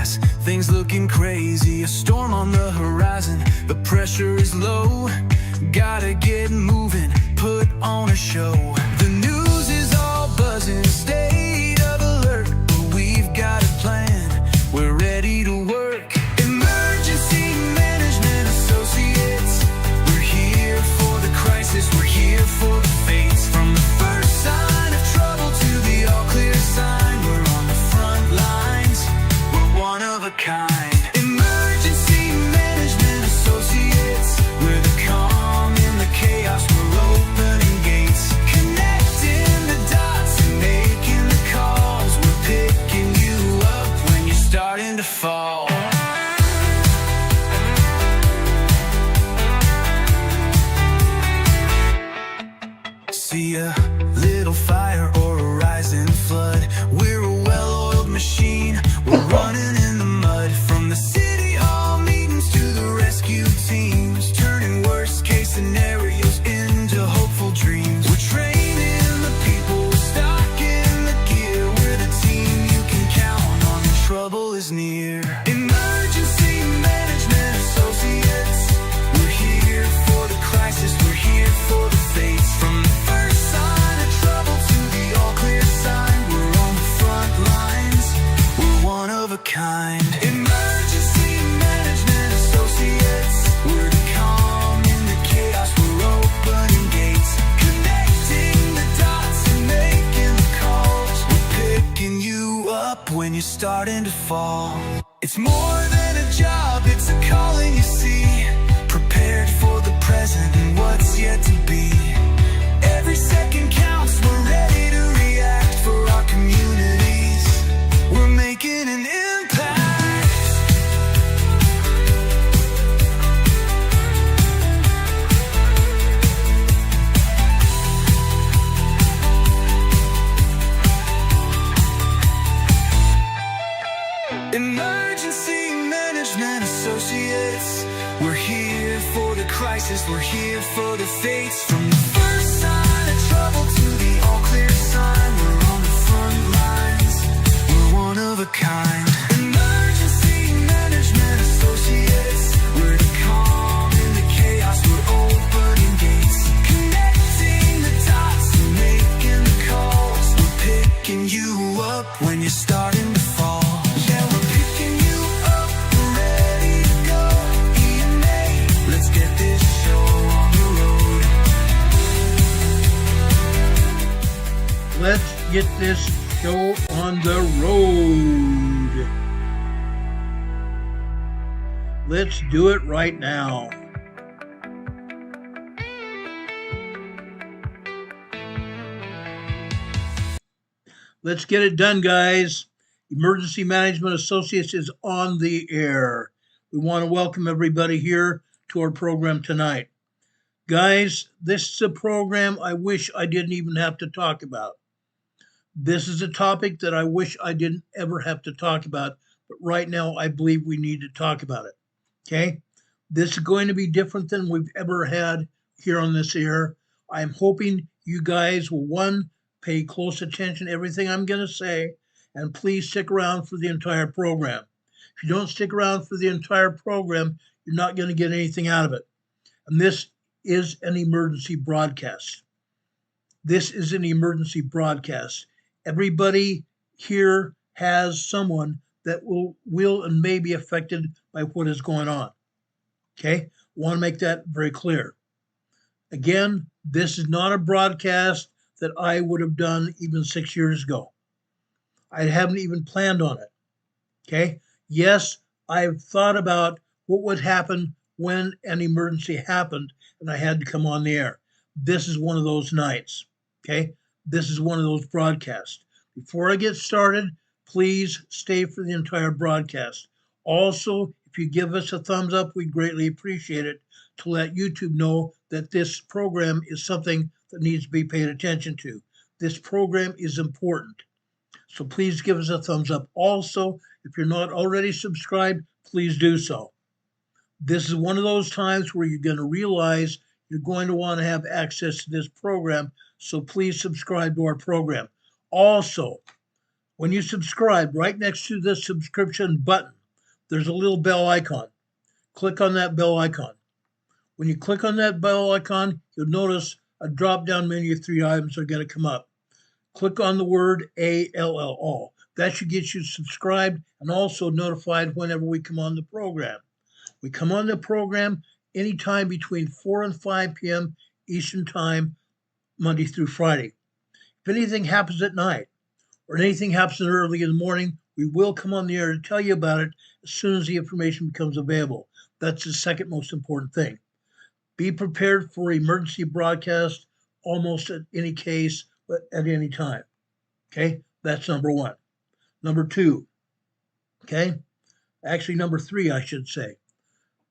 gas, things looking crazy, a storm on the horizon, the pressure is low, gotta get moving, put on a show. The news is all buzzing, state of alert, but we've got a plan, we're ready to work. Emergency Management Associates, we're here for the crisis, we're here for the fates. From the first sign of trouble to the all clear sign, we're on the front lines, we're one of a kind. Emergency Management Associates, we're the calm in the chaos, we're opening gates, connecting the dots and making the calls, we're picking you up when you're starting to fall. See a little fire or a rising flood, we're a well-oiled machine, we're running in the mud. From the city hall meetings to the rescue teams, turning worst case scenarios into hopeful dreams. We're training the people, we're stocking the gear, we're the team you can count on when trouble is near. Emergency Management Associates, we're here for the crisis, we're here for the fates. From the first sign of trouble to the all clear sign, we're on the front lines, we're one of a kind. Emergency Management Associates, we're the calm in the chaos, we're opening gates, connecting the dots and making the calls, we're picking you up when you're starting to fall. It's more than a job, it's a calling, you see, prepared for the present and what's yet to be. Every second counts, we're ready to react for our communities, we're making an impact. Emergency Management Associates, we're here for the crisis, we're here for the fates. From the first sign of trouble to the all clear sign, we're on the front lines, we're one of a kind. Emergency Management Associates, we're the calm in the chaos, we're opening gates, connecting the dots and making the calls, we're picking you up when you're starting to fall. Yeah, we're picking you up, we're ready to go. EMA, let's get this show on the road. Let's get this show on the road. Let's do it right now. Let's get it done, guys. Emergency Management Associates is on the air. We want to welcome everybody here to our program tonight. Guys, this is a program I wish I didn't even have to talk about. This is a topic that I wish I didn't ever have to talk about, but right now I believe we need to talk about it. Okay? This is going to be different than we've ever had here on this air. I'm hoping you guys will, one, pay close attention to everything I'm going to say, and please stick around for the entire program. If you don't stick around for the entire program, you're not going to get anything out of it. And this is an emergency broadcast. This is an emergency broadcast. Everybody here has someone that will and may be affected by what is going on. Okay? I want to make that very clear. Again, this is not a broadcast that I would have done even 6 years ago. I haven't even planned on it. Okay? Yes, I've thought about what would happen when an emergency happened and I had to come on the air. This is one of those nights. Okay? This is one of those broadcasts. Before I get started, please stay for the entire broadcast. Also, if you give us a thumbs up, we'd greatly appreciate it to let YouTube know that this program is something that needs to be paid attention to. This program is important. So please give us a thumbs up. Also, if you're not already subscribed, please do so. This is one of those times where you're going to realize you're going to want to have access to this program. So please subscribe to our program. Also, When you subscribe, right next to the subscription button, there's a little bell icon. Click on that bell icon. When you click on that bell icon, you'll notice a drop-down menu of 3 items are going to come up. Click on the word ALL. That should get you subscribed and also notified whenever we come on the program. We come on the program anytime between 4 and 5 p.m. Eastern Time, Monday through Friday. If anything happens at night or anything happens early in the morning, we will come on the air to tell you about it as soon as the information becomes available. That's the second most important thing. Be prepared for emergency broadcast almost at any case, but at any time. Okay, that's number one. Number two, okay, actually number three, I should say.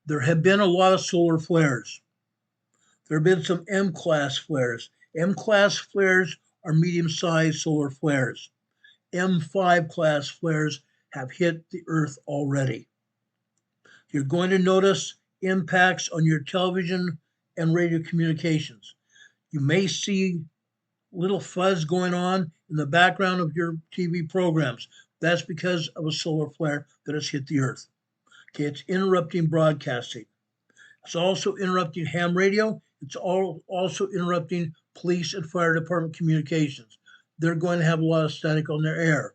There have been a lot of solar flares. There have been some M-class flares. M-class flares are medium-sized solar flares. M5 class flares have hit the Earth already. You're going to notice impacts on your television and radio communications. You may see little fuzz going on in the background of your TV programs. That's because of a solar flare that has hit the Earth. Okay, it's interrupting broadcasting. It's also interrupting ham radio. It's also interrupting police and fire department communications. They're going to have a lot of static on their air.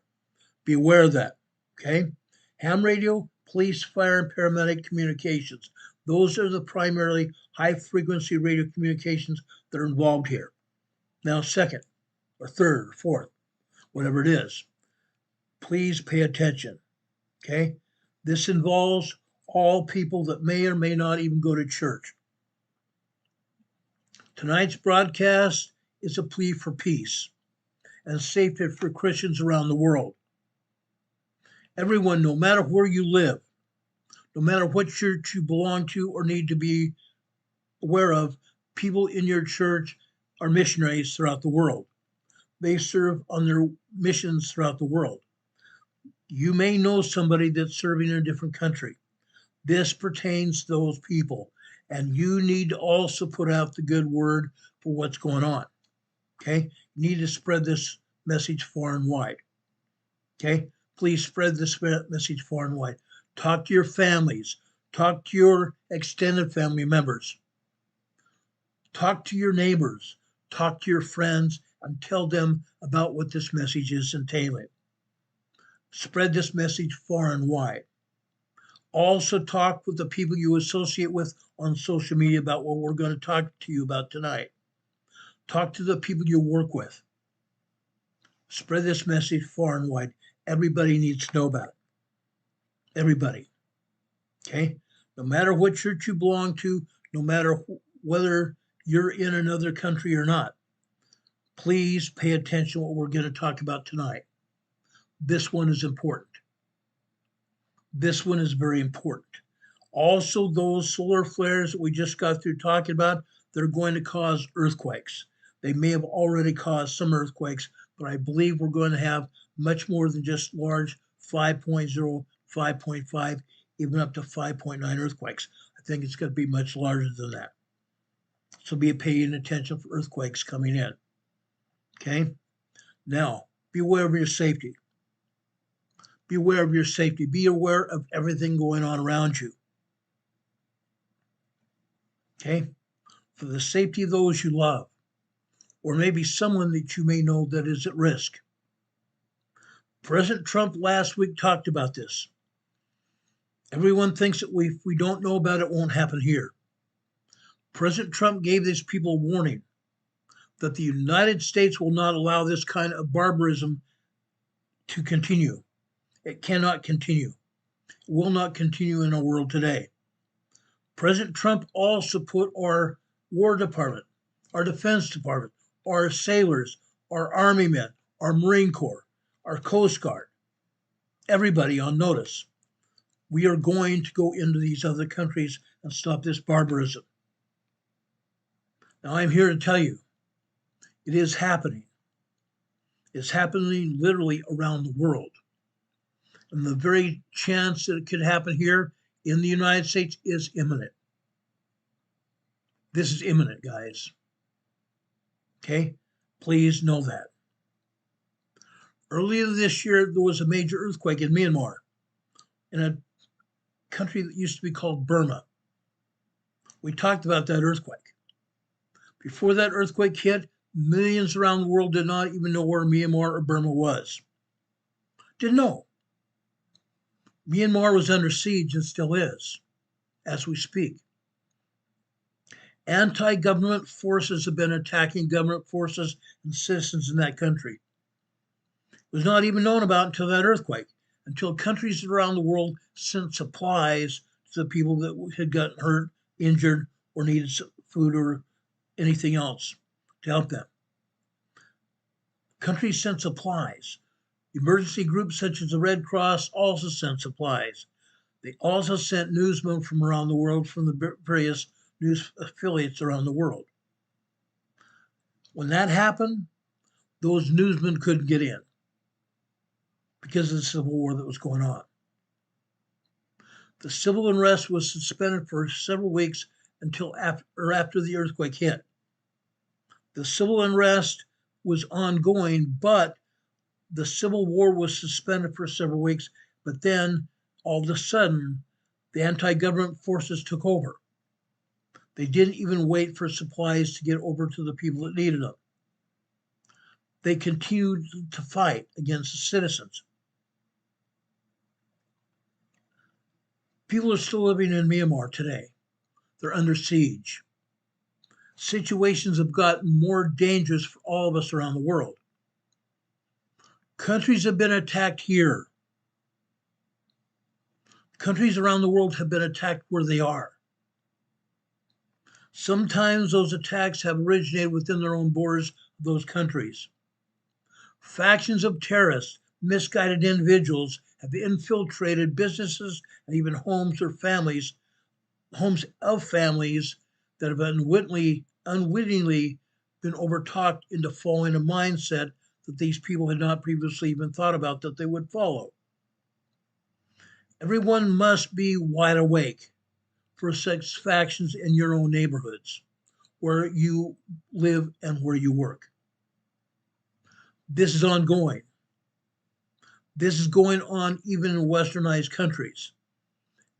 Be aware of that, okay? Ham radio, police, fire, and paramedic communications. Those are the primarily high-frequency radio communications that are involved here. Now, second, or third, or fourth, whatever it is, please pay attention, okay? This involves all people that may or may not even go to church. Tonight's broadcast is a plea for peace and safety for Christians around the world. Everyone, no matter where you live, no matter what church you belong to or need to be aware of, people in your church are missionaries throughout the world. They serve on their missions throughout the world. You may know somebody that's serving in a different country. This pertains to those people, and you need to also put out the good word for what's going on. Okay? You need to spread this message far and wide. Okay? Please spread this message far and wide. Talk to your families. Talk to your extended family members. Talk to your neighbors. Talk to your friends and tell them about what this message is entailing. Spread this message far and wide. Also talk with the people you associate with on social media about what we're going to talk to you about tonight. Talk to the people you work with. Spread this message far and wide. Everybody needs to know about it. Everybody. Okay? No matter what church you belong to, no matter whether you're in another country or not, please pay attention to what we're going to talk about tonight. This one is important. This one is very important. Also, those solar flares that we just got through talking about, they're going to cause earthquakes. They may have already caused some earthquakes, but I believe we're going to have much more than just large 5.0, 5.5, even up to 5.9 earthquakes. I think it's going to be much larger than that. So be paying attention for earthquakes coming in. Okay? Now, be aware of your safety. Be aware of your safety. Be aware of everything going on around you. Okay? For the safety of those you love, or maybe someone that you may know that is at risk. President Trump last week talked about this. Everyone thinks that if we don't know about it, it won't happen here. President Trump gave these people a warning that the United States will not allow this kind of barbarism to continue. It cannot continue. It will not continue in our world today. President Trump also put our War Department, our Defense Department, our sailors, our Army men, our Marine Corps, our Coast Guard, everybody on notice. We are going to go into these other countries and stop this barbarism. Now, I'm here to tell you, it is happening. It's happening literally around the world. And the very chance that it could happen here in the United States is imminent. This is imminent, guys. Okay? Please know that. Earlier this year, there was a major earthquake in Myanmar, in a country that used to be called Burma. We talked about that earthquake. Before that earthquake hit, millions around the world did not even know where Myanmar or Burma was. Didn't know. Myanmar was under siege and still is, as we speak. Anti-government forces have been attacking government forces and citizens in that country. It was not even known about until that earthquake, until countries around the world sent supplies to the people that had gotten hurt, injured, or needed food or anything else to help them. Countries sent supplies. Emergency groups such as the Red Cross also sent supplies. They also sent newsmen from around the world from the various news affiliates around the world. When that happened, those newsmen couldn't get in because of the civil war that was going on. The civil unrest was suspended for several weeks until after the earthquake hit. The civil unrest was ongoing, but the civil war was suspended for several weeks, but then all of a sudden, the anti-government forces took over. They didn't even wait for supplies to get over to the people that needed them. They continued to fight against the citizens. People are still living in Myanmar today. They're under siege. Situations have gotten more dangerous for all of us around the world. Countries have been attacked here. Countries around the world have been attacked where they are. Sometimes those attacks have originated within their own borders of those countries. Factions of terrorists, misguided individuals have infiltrated businesses and even homes of families that have unwittingly been overtalked into following a mindset that these people had not previously even thought about that they would follow. Everyone must be wide awake for such factions in your own neighborhoods, where you live and where you work. This is ongoing. This is going on even in westernized countries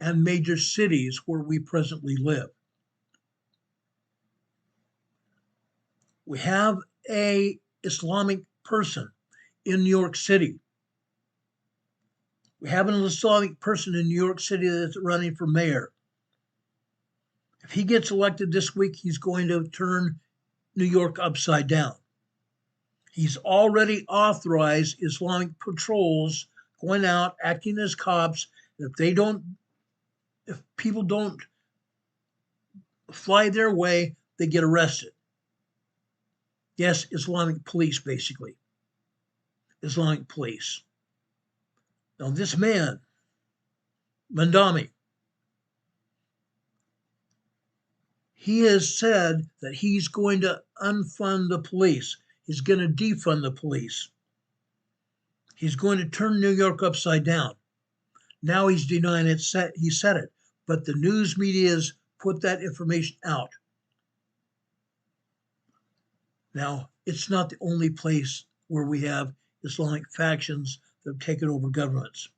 and major cities where we presently live. We have an Islamic person in New York City. We have an Islamic person in New York City that's running for mayor. If he gets elected this week, he's going to turn New York upside down. He's already authorized Islamic patrols going out, acting as cops. If people don't fly their way, they get arrested. Yes, Islamic police, basically. Islamic police. Now, this man, Mandami, he has said that he's going to unfund the police. He's going to defund the police. He's going to turn New York upside down. Now he's denying it. He said it, but the news media has put that information out. Now, it's not the only place where we have Islamic factions that have taken over governments.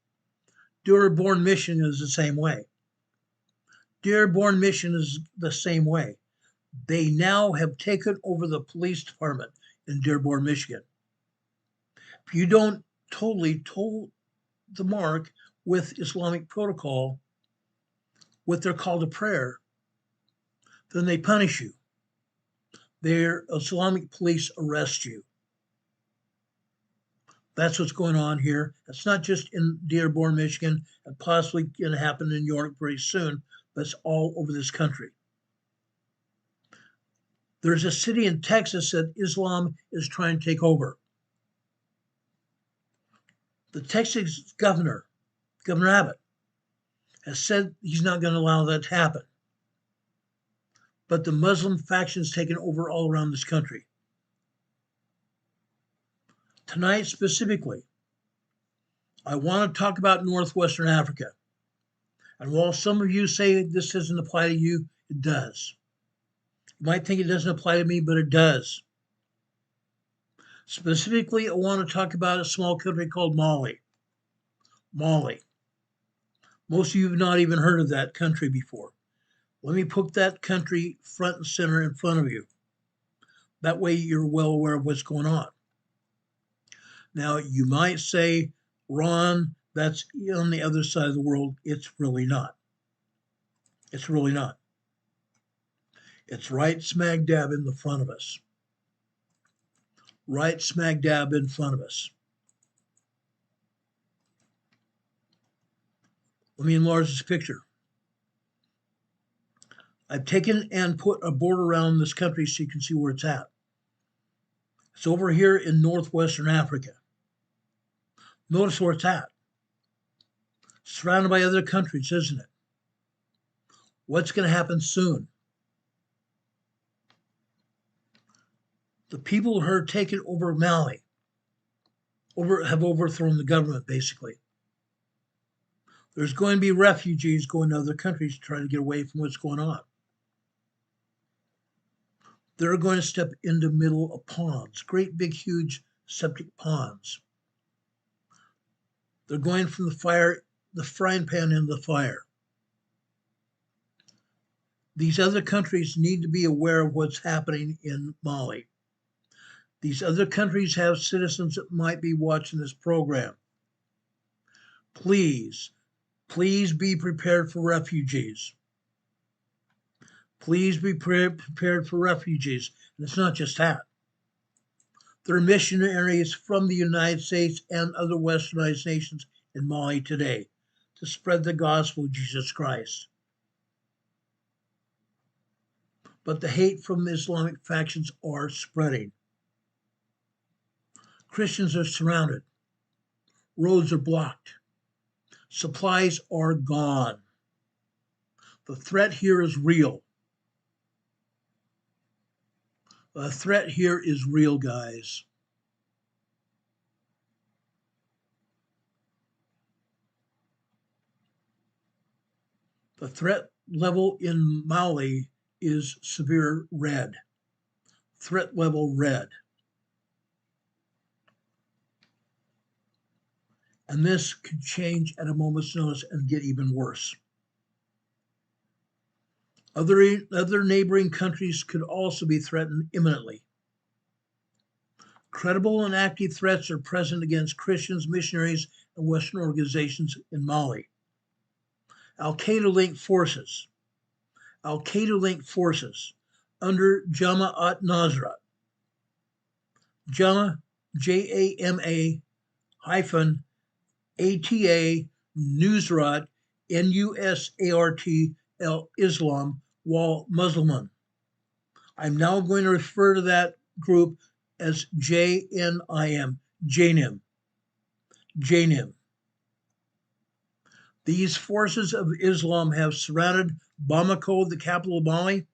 Dearborn, Michigan is the same way. Dearborn, Michigan is the same way. They now have taken over the police department in Dearborn, Michigan. If you don't totally toe the mark with Islamic protocol, with their call to prayer, then they punish you. Their Islamic police arrest you. That's what's going on here. It's not just in Dearborn, Michigan, and possibly going to happen in New York very soon, but it's all over this country. There's a city in Texas that Islam is trying to take over. The Texas governor, Governor Abbott, has said he's not going to allow that to happen. But the Muslim faction's taken over all around this country. Tonight specifically, I want to talk about Northwestern Africa. And while some of you say this doesn't apply to you, it does. You might think it doesn't apply to me, but it does. Specifically, I want to talk about a small country called Mali. Mali. Most of you have not even heard of that country before. Let me put that country front and center in front of you. That way you're well aware of what's going on. Now, you might say, Ron, that's on the other side of the world. It's really not. It's really not. It's right smack dab in the front of us. Right smack dab in front of us. Let me enlarge this picture. I've taken and put a border around this country so you can see where it's at. It's over here in northwestern Africa. Notice where it's at. Surrounded by other countries, isn't it? What's going to happen soon? The people who are taking over Mali have overthrown the government, basically. There's going to be refugees going to other countries to try to get away from what's going on. They're going to step into the middle of ponds, great big huge septic ponds. They're going from the frying pan into the fire. These other countries need to be aware of what's happening in Mali. These other countries have citizens that might be watching this program. Please be prepared for refugees. Please be prepared for refugees. And it's not just that. There are missionaries from the United States and other westernized nations in Mali today to spread the gospel of Jesus Christ. But the hate from Islamic factions are spreading. Christians are surrounded. Roads are blocked. Supplies are gone. The threat here is real. The threat here is real, guys. The threat level in Mali is severe red. Threat level red. And this could change at a moment's notice and get even worse. Other neighboring countries could also be threatened imminently. Credible and active threats are present against Christians, missionaries, and Western organizations in Mali. Al-Qaeda-linked forces under Jama at-Nusrat. Jama, Jama hyphen ATA Nusrat, Nusart, Islam, wal Musliman. I'm now going to refer to that group as JNIM, JNIM. These forces of Islam have surrounded Bamako, the capital of Mali,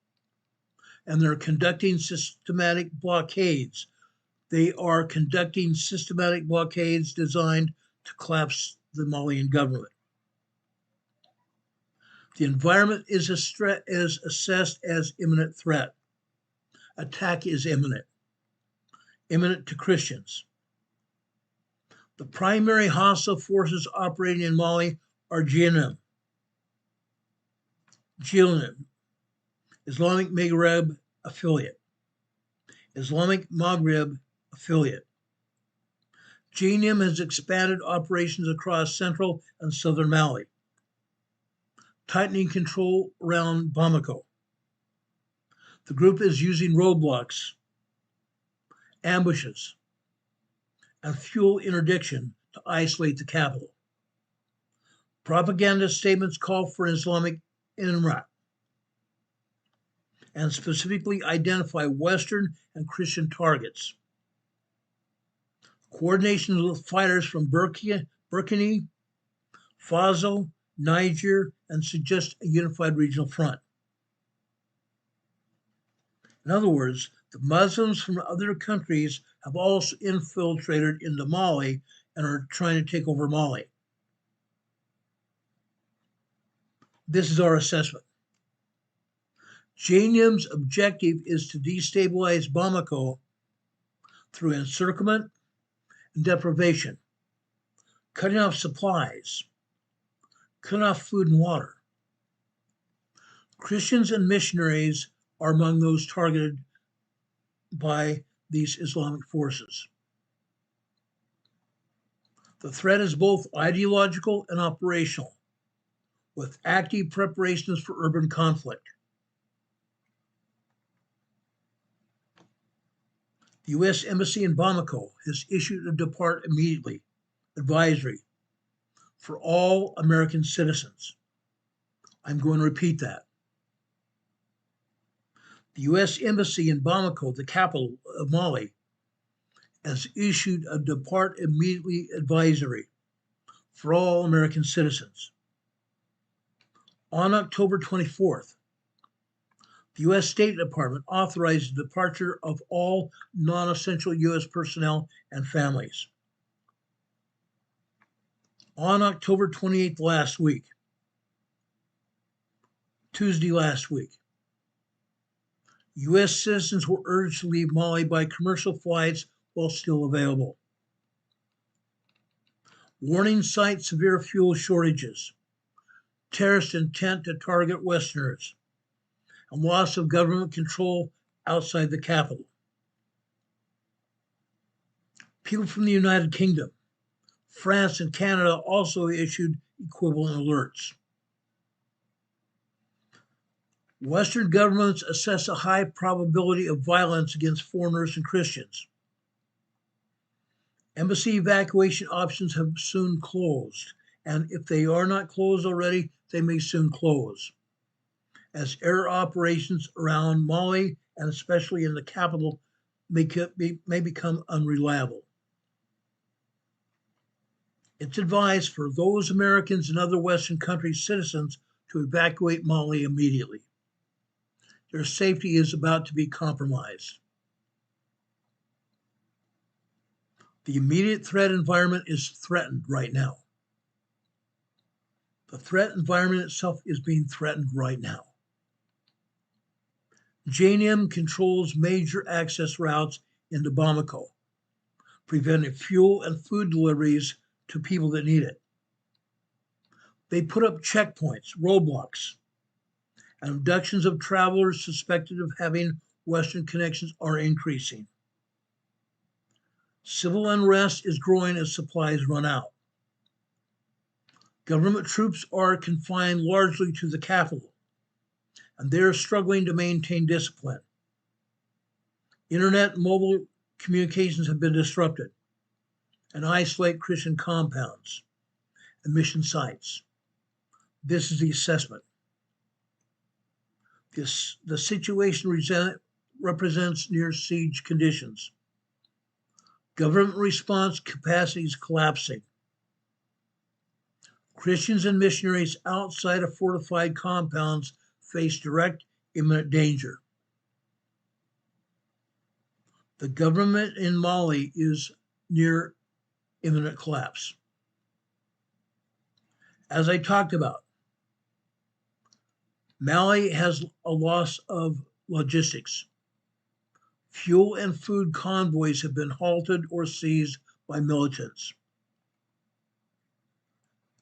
and they're conducting systematic blockades. They are conducting systematic blockades designed to collapse the Malian government. The environment is assessed as imminent threat. Attack is imminent to Christians. The primary hostile forces operating in Mali are JNIM, Islamic Maghreb affiliate. JNIM has expanded operations across central and southern Mali, tightening control around Bamako. The group is using roadblocks, ambushes, and fuel interdiction to isolate the capital. Propaganda statements call for an Islamic Emirate and specifically identify Western and Christian targets. Coordination with fighters from Burkina Faso, Niger, and suggest a unified regional front. In other words, the Muslims from other countries have also infiltrated into Mali and are trying to take over Mali. This is our assessment. JNIM's objective is to destabilize Bamako, through encirclement and deprivation, cutting off supplies, cutting off food and water. Christians and missionaries are among those targeted by these Islamic forces. The threat is both ideological and operational, with active preparations for urban conflict. The U.S. Embassy in Bamako has issued a depart immediately advisory for all American citizens. I'm going to repeat that. The U.S. Embassy in Bamako, the capital of Mali, has issued a depart immediately advisory for all American citizens. On October 24th, the U.S. State Department authorized the departure of all non-essential U.S. personnel and families. On October 28th last week, Tuesday last week, U.S. citizens were urged to leave Mali by commercial flights while still available. Warnings cite severe fuel shortages, terrorist intent to target Westerners, and loss of government control outside the capital. People from the United Kingdom, France, and Canada also issued equivalent alerts. Western governments assess a high probability of violence against foreigners and Christians. Embassy evacuation options have soon closed, and if they are not closed already, they may soon close, as air operations around Mali, and especially in the capital, may become unreliable. It's advised for those Americans and other Western countries' citizens to evacuate Mali immediately. Their safety is about to be compromised. The immediate threat environment is threatened right now. The threat environment itself is being threatened right now. J&M controls major access routes into Bamako, preventing fuel and food deliveries to people that need it. They put up checkpoints, roadblocks, and abductions of travelers suspected of having Western connections are increasing. Civil unrest is growing as supplies run out. Government troops are confined largely to the capital, and they are struggling to maintain discipline. Internet and mobile communications have been disrupted and isolate Christian compounds and mission sites. This is the assessment. The situation represents near siege conditions. Government response capacity is collapsing. Christians and missionaries outside of fortified compounds face direct, imminent danger. The government in Mali is near imminent collapse. As I talked about, Mali has a loss of logistics. Fuel and food convoys have been halted or seized by militants.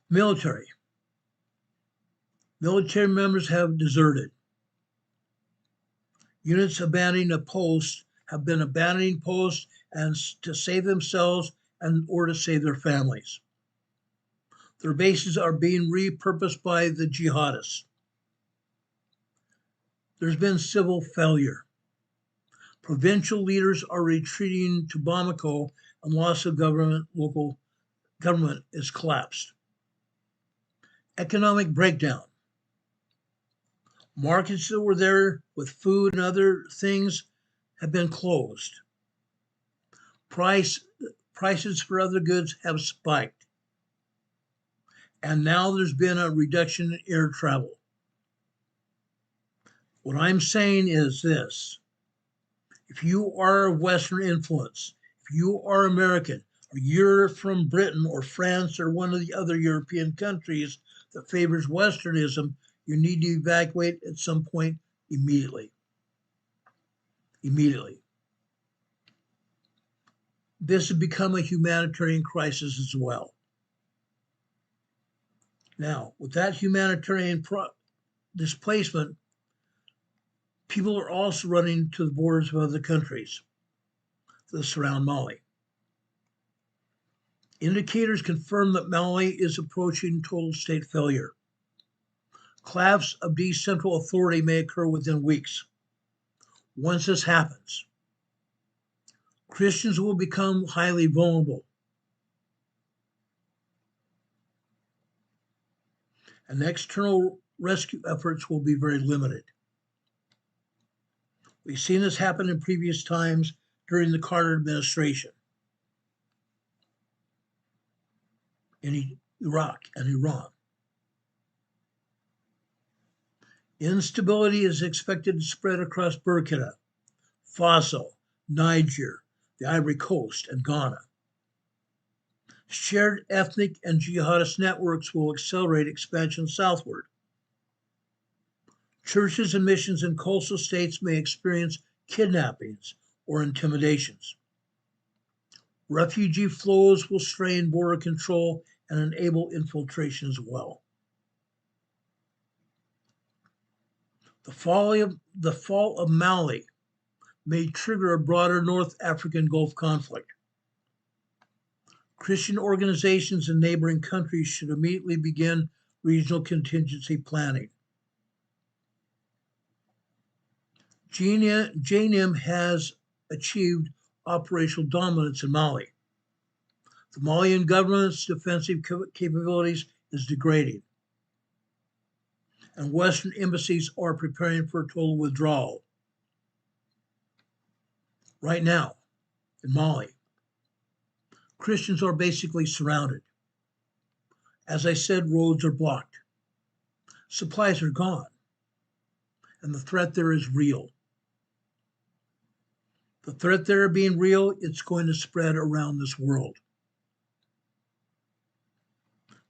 Military members have deserted. Units have been abandoning posts and to save themselves and or to save their families. Their bases are being repurposed by the jihadists. There's been civil failure. Provincial leaders are retreating to Bamako, and loss of local government is collapsed. Economic breakdown. Markets that were there with food and other things have been closed. Prices for other goods have spiked. And now there's been a reduction in air travel. What I'm saying is this. If you are of Western influence, if you are American, or you're from Britain or France or one of the other European countries that favors Westernism, you need to evacuate at some point immediately. Immediately. this has become a humanitarian crisis as well. Now, with that humanitarian displacement, people are also running to the borders of other countries that surround Mali. Indicators confirm that Mali is approaching total state failure. Collapse of decentral authority may occur within weeks. Once this happens, Christians will become highly vulnerable, and external rescue efforts will be very limited. We've seen this happen in previous times during the Carter administration in Iraq and Iran. Instability is expected to spread across Burkina Faso, Niger, the Ivory Coast, and Ghana. Shared ethnic and jihadist networks will accelerate expansion southward. Churches and missions in coastal states may experience kidnappings or intimidations. Refugee flows will strain border control and enable infiltration as well. The fall of Mali may trigger a broader North African Gulf conflict. Christian organizations in neighboring countries should immediately begin regional contingency planning. JNIM has achieved operational dominance in Mali. The Malian government's defensive capabilities is degrading, and Western embassies are preparing for a total withdrawal. Right now, in Mali, Christians are basically surrounded. As I said, roads are blocked. Supplies are gone, and the threat there is real. The threat there being real, it's going to spread around this world.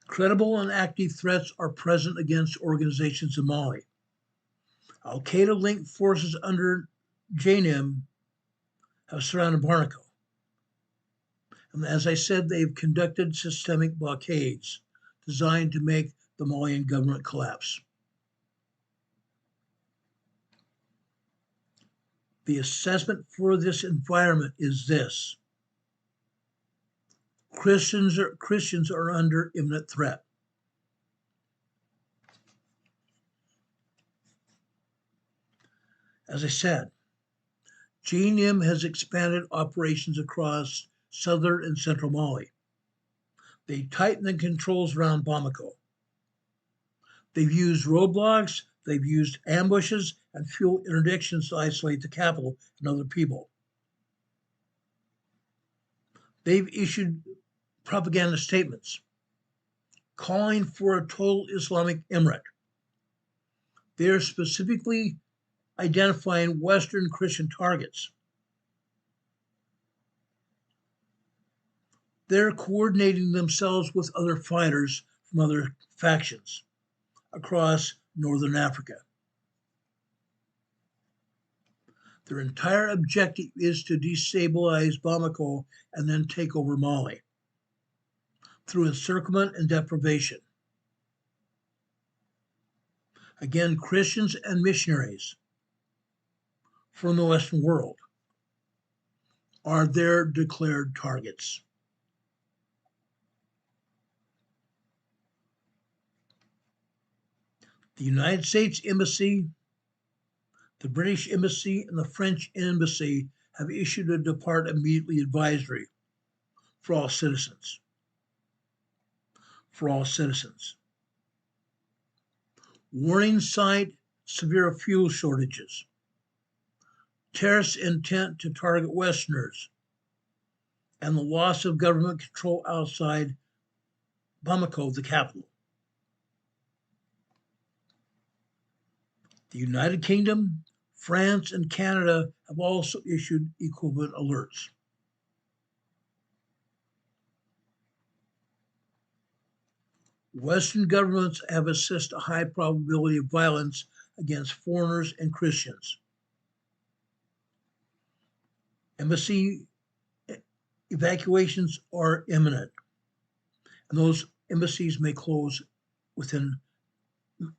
Credible and active threats are present against organizations in Mali. Al-Qaeda-linked forces under JNIM have surrounded Bamako. And as I said, they've conducted systemic blockades designed to make the Malian government collapse. The assessment for this environment is this: Christians are under imminent threat. As I said, JNIM has expanded operations across southern and central Mali. They tightened the controls around Bamako. They've used roadblocks, they've used ambushes, and fuel interdictions to isolate the capital and other people. They've issued propaganda statements calling for a total Islamic emirate. They are specifically identifying Western Christian targets. They're coordinating themselves with other fighters from other factions across northern Africa. Their entire objective is to destabilize Bamako and then take over Mali through encirclement and deprivation. Again, Christians and missionaries from the Western world are their declared targets. The United States Embassy, the British Embassy, and the French Embassy have issued a depart immediately advisory for all citizens. Warnings cite severe fuel shortages, terrorist intent to target Westerners, and the loss of government control outside Bamako, the capital. The United Kingdom, France, and Canada have also issued equivalent alerts. Western governments have assessed a high probability of violence against foreigners and Christians. Evacuations are imminent, and those embassies may close within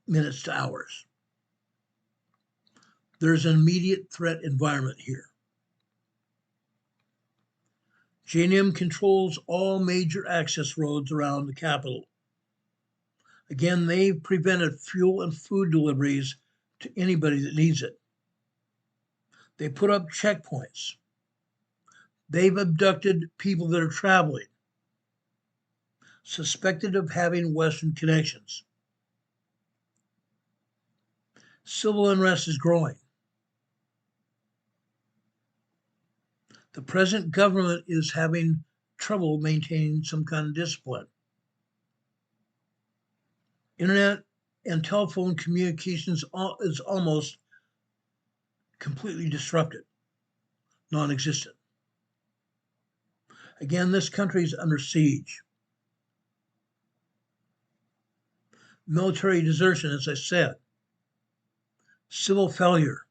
minutes to hours. There's an immediate threat environment here. J&M controls all major access roads around the capital. Again, they've prevented fuel and food deliveries to anybody that needs it. They put up checkpoints. They've abducted people that are traveling, suspected of having Western connections. Civil unrest is growing. The present government is having trouble maintaining some kind of discipline. Internet and telephone communications is almost completely disrupted, non-existent. Again, this country is under siege. Military desertion, as I said. Civil failure.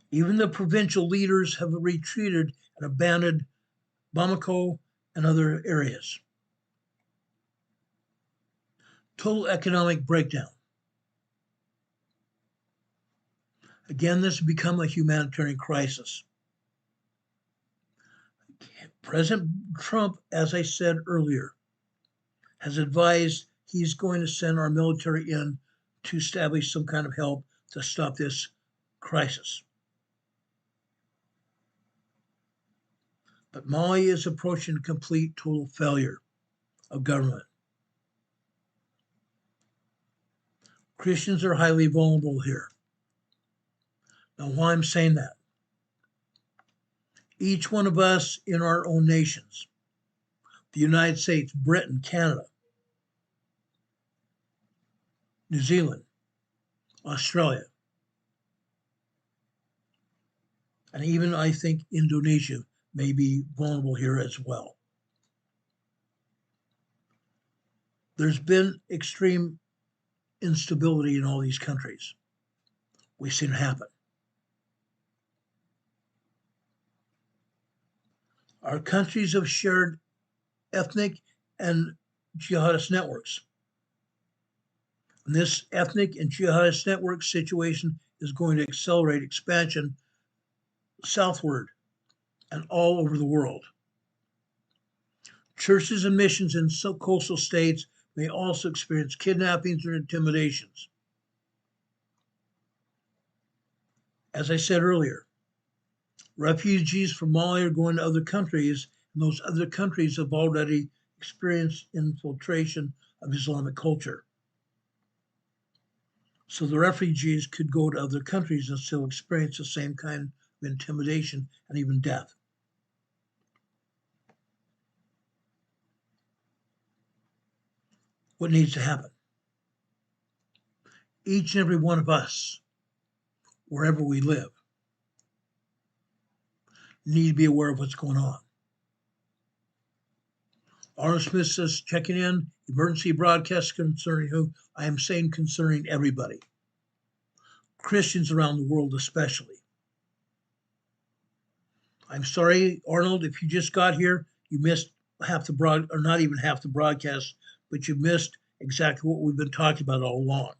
Even the provincial leaders have retreated and abandoned Bamako and other areas. Total economic breakdown. Again, this has become a humanitarian crisis. President Trump, as I said earlier, has advised he's going to send our military in to establish some kind of help to stop this crisis. But Mali is approaching complete total failure of government. Christians are highly vulnerable here. Now, why I'm saying that? Each one of us in our own nations, the United States, Britain, Canada, New Zealand, Australia, and even I think Indonesia may be vulnerable here as well. There's been extreme instability in all these countries. We've seen it happen. Our countries have shared ethnic and jihadist networks. And this ethnic and jihadist network situation is going to accelerate expansion southward and all over the world. Churches and missions in coastal states may also experience kidnappings or intimidations. As I said earlier, refugees from Mali are going to other countries, and those other countries have already experienced infiltration of Islamic culture. So the refugees could go to other countries and still experience the same kind of intimidation and even death. What needs to happen? Each and every one of us, wherever we live, need to be aware of what's going on. Arnold Smith says, checking in, emergency broadcast concerning who? I am saying concerning everybody. Christians around the world especially. I'm sorry, Arnold, if you just got here, you missed half the or not even half the broadcast, but you missed exactly what we've been talking about all along.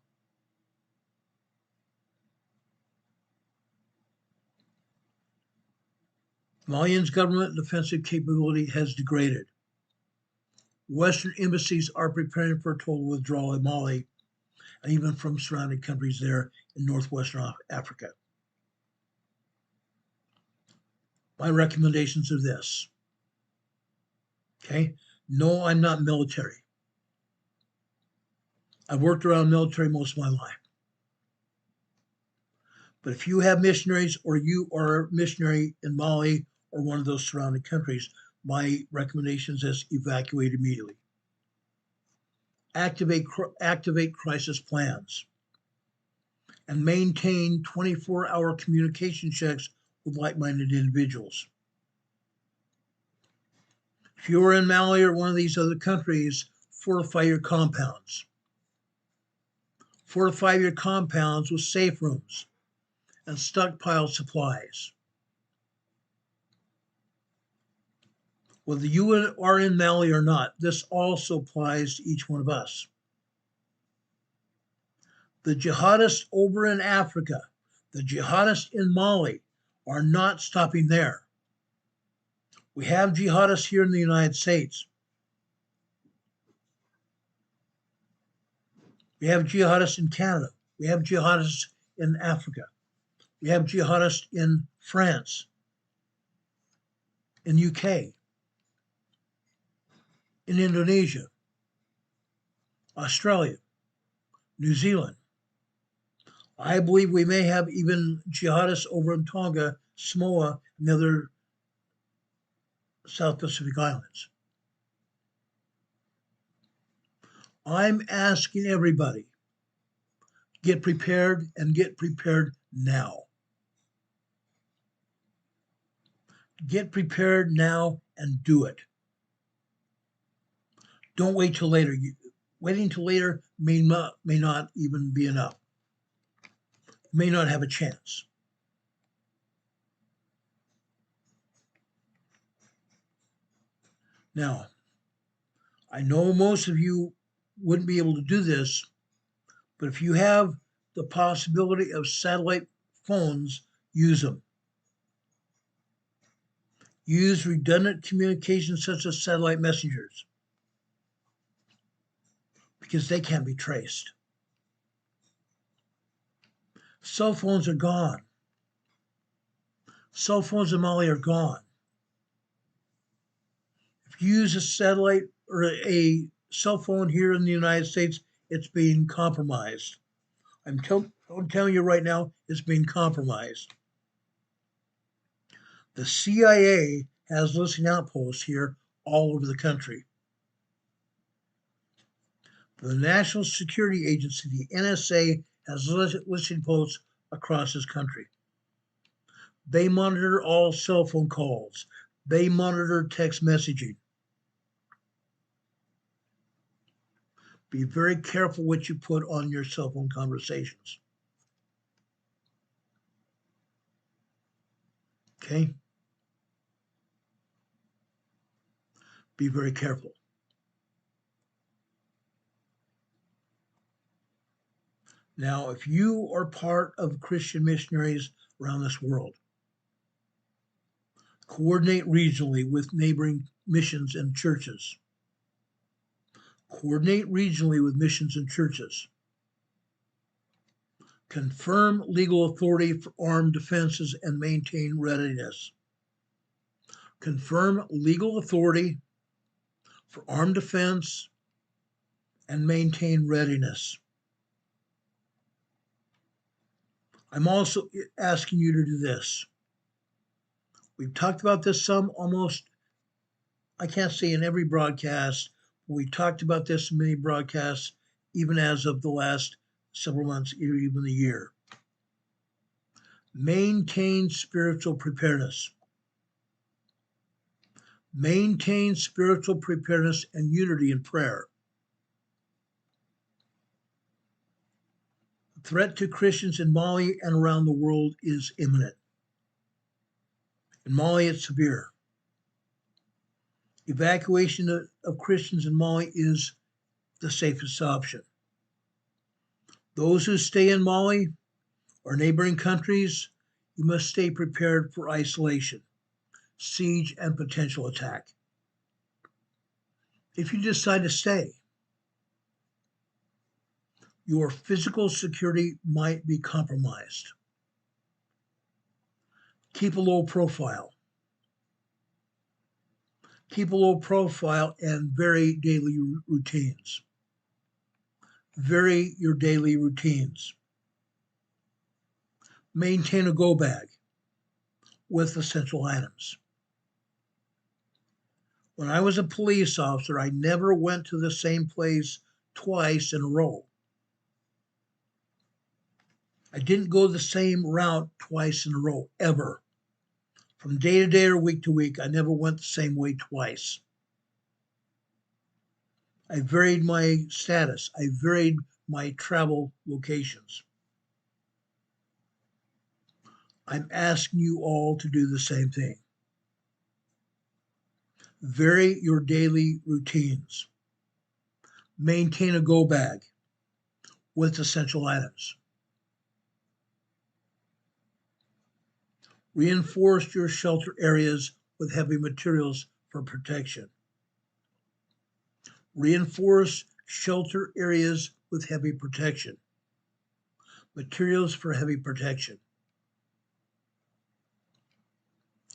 Malian's government defensive capability has degraded. Western embassies are preparing for a total withdrawal in Mali and even from surrounding countries there in northwestern Africa. My recommendations are this. Okay? No, I'm not military. I've worked around military most of my life. But if you have missionaries or you are a missionary in Mali or one of those surrounding countries, my recommendations is evacuate immediately. Activate crisis plans and maintain 24-hour communication checks with like-minded individuals. If you are in Mali or one of these other countries, fortify your compounds. Fortify your compounds with safe rooms and stockpile supplies. Whether you are in Mali or not, this also applies to each one of us. The jihadists over in Africa, the jihadists in Mali are not stopping there. We have jihadists here in the United States. We have jihadists in Canada. We have jihadists in Africa. We have jihadists in France, in UK, in Indonesia, Australia, New Zealand. I believe we may have even jihadists over in Tonga, Samoa, and the other South Pacific Islands. I'm asking everybody, get prepared and get prepared now. Get prepared now and do it. Don't wait till later. Waiting till later may not even be enough. May not have a chance. Now, I know most of you wouldn't be able to do this, but if you have the possibility of satellite phones, use them. Use redundant communications such as satellite messengers because they can't be traced. Cell phones are gone. Cell phones in Mali are gone. If you use a satellite or a cell phone here in the United States, it's being compromised. I'm telling you right now, it's being compromised. The CIA has listening outposts here all over the country. The National Security Agency, the NSA, has listening posts across this country. They monitor all cell phone calls. They monitor text messaging. Be very careful what you put on your cell phone conversations. Okay? Be very careful. Now, if you are part of Christian missionaries around this world, coordinate regionally with neighboring missions and churches. Coordinate regionally with missions and churches. Confirm legal authority for armed defenses and maintain readiness. Confirm legal authority for armed defense and maintain readiness. I'm also asking you to do this. We've talked about this some almost, I can't say in every broadcast, but we talked about this in many broadcasts, even as of the last several months, or even a year. Maintain spiritual preparedness. Maintain spiritual preparedness and unity in prayer. The threat to Christians in Mali and around the world is imminent. In Mali, it's severe. Evacuation of Christians in Mali is the safest option. Those who stay in Mali or neighboring countries, you must stay prepared for isolation, siege, and potential attack. If you decide to stay, your physical security might be compromised. Keep a low profile. Keep a low profile and vary daily routines. Vary your daily routines. Maintain a go bag with essential items. When I was a police officer, I never went to the same place twice in a row. I didn't go the same route twice in a row, ever. From day to day or week to week, I never went the same way twice. I varied my status. I varied my travel locations. I'm asking you all to do the same thing. Vary your daily routines. Maintain a go bag with essential items. Reinforce your shelter areas with heavy materials for protection. Reinforce shelter areas with heavy protection. Materials for heavy protection.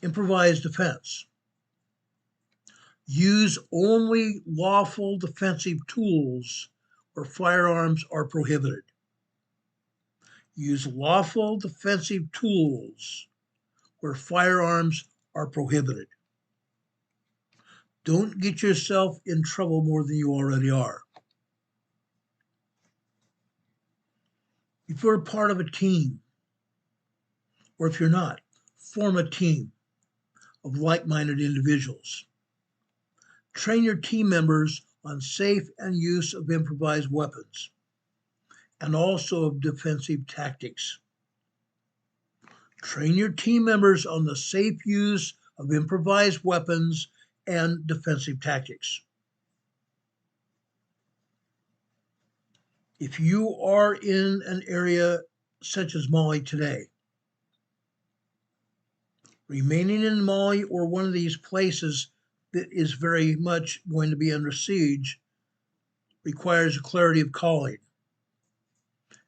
Improvised defense. Use only lawful defensive tools where firearms are prohibited. Use lawful defensive tools where firearms are prohibited. Don't get yourself in trouble more than you already are. If you're a part of a team, or if you're not, form a team of like-minded individuals. Train your team members on safe and use of improvised weapons, and also of defensive tactics. Train your team members on the safe use of improvised weapons and defensive tactics. If you are in an area such as Mali today, remaining in Mali or one of these places that is very much going to be under siege requires a clarity of calling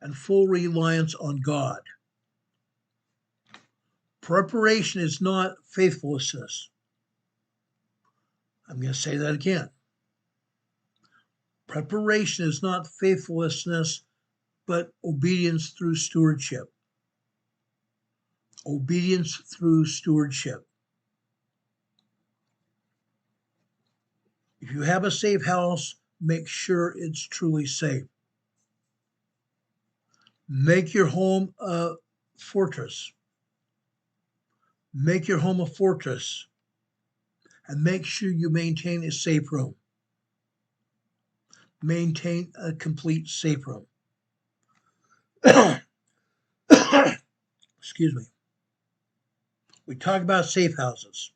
and full reliance on God. Preparation is not faithlessness. I'm going to say that again. Preparation is not faithlessness, but obedience through stewardship. Obedience through stewardship. If you have a safe house, make sure it's truly safe. Make your home a fortress. Make your home a fortress, and make sure you maintain a safe room. Maintain a complete safe room. Excuse me. We talk about safe houses.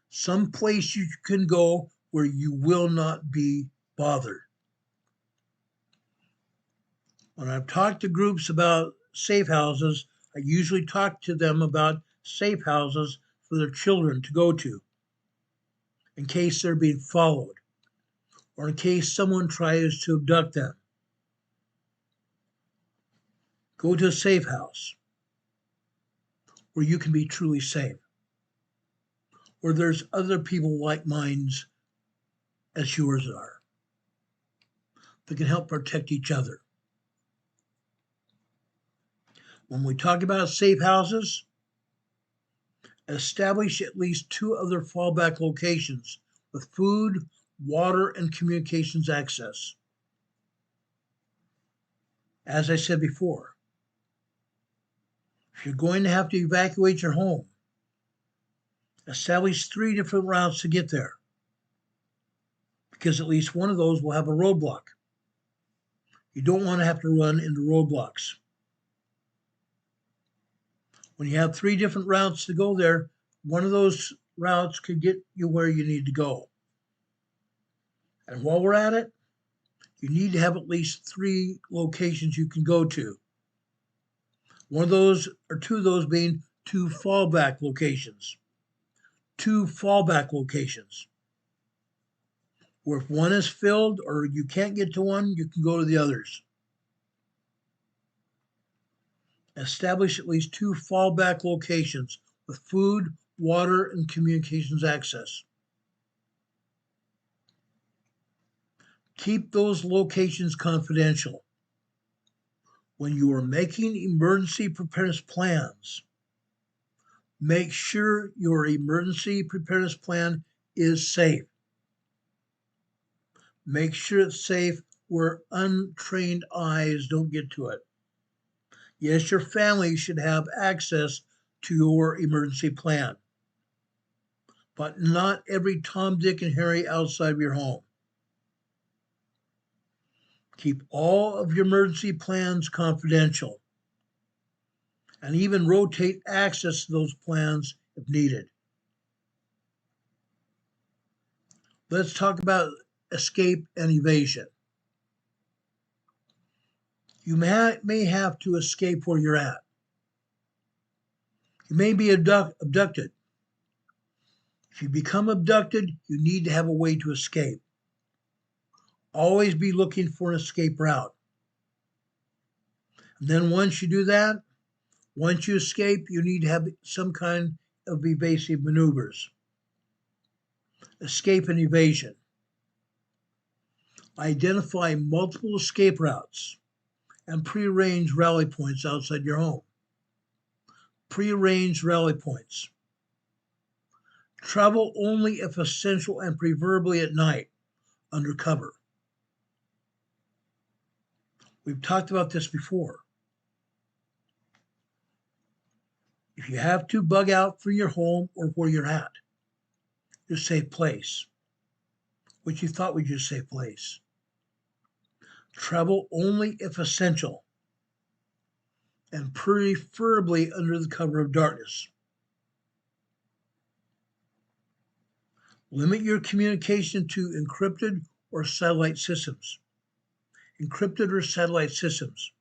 Some place you can go where you will not be bothered. When I've talked to groups about safe houses, I usually talk to them about safe houses for their children to go to in case they're being followed or in case someone tries to abduct them. Go to a safe house where you can be truly safe, where there's other people like minds as yours are that can help protect each other. When we talk about safe houses, establish at least 2 other fallback locations with food, water, and communications access. As I said before, if you're going to have to evacuate your home, establish 3 different routes to get there, because at least one of those will have a roadblock. You don't want to have to run into roadblocks. When you have 3 different routes to go there, one of those routes could get you where you need to go. And while we're at it, you need to have at least 3 locations you can go to. One of those, or 2 of those being 2 fallback locations. 2 fallback locations. Where if one is filled or you can't get to one, you can go to the others. Establish at least 2 fallback locations with food, water, and communications access. Keep those locations confidential. When you are making emergency preparedness plans, make sure your emergency preparedness plan is safe. Make sure it's safe where untrained eyes don't get to it. Yes, your family should have access to your emergency plan, but not every Tom, Dick, and Harry outside of your home. Keep all of your emergency plans confidential, and even rotate access to those plans if needed. Let's talk about escape and evasion. You may have to escape where you're at. You may be abducted. If you become abducted, you need to have a way to escape. Always be looking for an escape route. And then once you do that, once you escape, you need to have some kind of evasive maneuvers. Escape and evasion. Identify multiple escape routes and prearrange rally points outside your home. Prearrange rally points. Travel only if essential and preferably at night, under cover. We've talked about this before. If you have to bug out from your home or where you're at, your safe place, which you thought was your safe place. Travel only if essential, and preferably under the cover of darkness. Limit your communication to encrypted or satellite systems. Encrypted or satellite systems.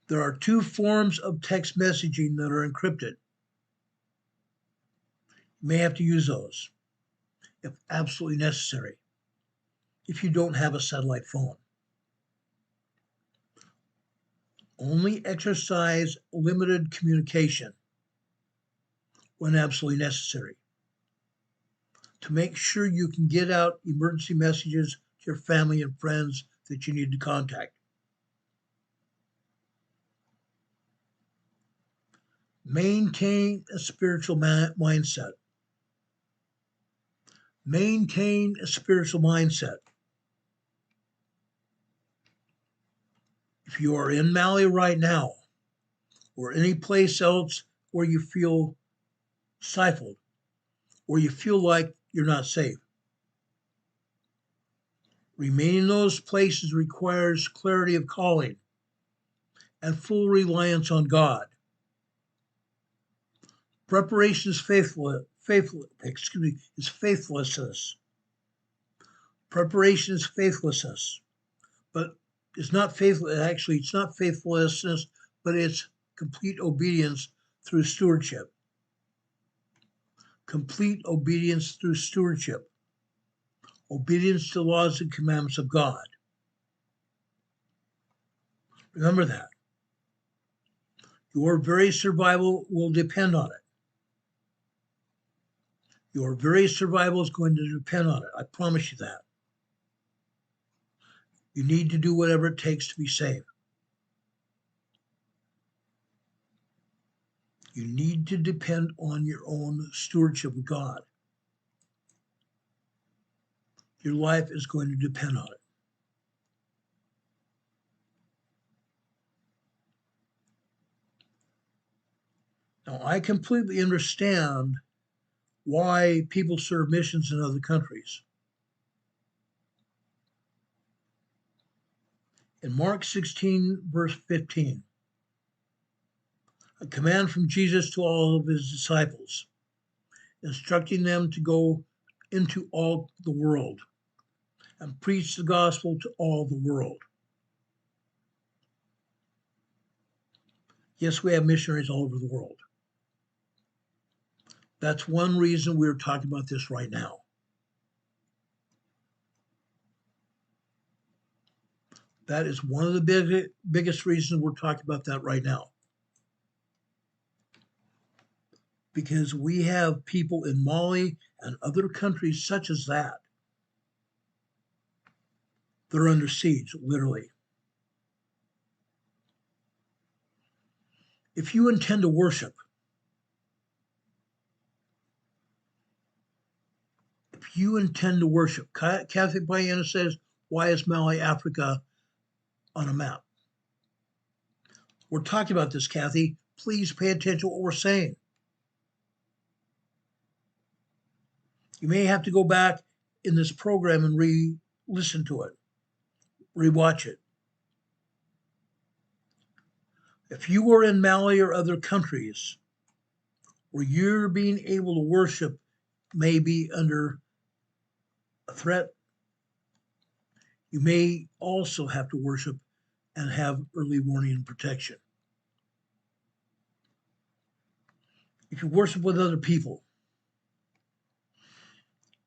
There are two forms of text messaging that are encrypted. You may have to use those if absolutely necessary, if you don't have a satellite phone. Only exercise limited communication when absolutely necessary to make sure you can get out emergency messages to your family and friends that you need to contact. Maintain a spiritual mindset. Maintain a spiritual mindset. If you are in Mali right now, or any place else where you feel stifled, or you feel like you're not safe, remaining in those places requires clarity of calling and full reliance on God. Preparation is faithlessness. Preparation is faithlessness, but it's not faithful. Actually, it's not faithlessness, but it's complete obedience through stewardship. Complete obedience through stewardship. Obedience to the laws and commandments of God. Remember that. Your very survival will depend on it. Your very survival is going to depend on it. I promise you that. You need to do whatever it takes to be safe. You need to depend on your own stewardship of God. Your life is going to depend on it. Now, I completely understand why people serve missions in other countries. In Mark 16, verse 15, a command from Jesus to all of his disciples, instructing them to go into all the world and preach the gospel to all the world. Yes, we have missionaries all over the world. That's one reason we're talking about this right now. That is one of the biggest reasons we're talking about that right now. Because we have people in Mali and other countries such as that that are under siege, literally. If you intend to worship, Kathy Bayana says, why is Mali, Africa on a map? We're talking about this, Kathy. Please pay attention to what we're saying. You may have to go back in this program and re-listen to it, re-watch it. If you were in Mali or other countries where you're being able to worship may be under a threat, you may also have to worship and have early warning and protection. If you worship with other people,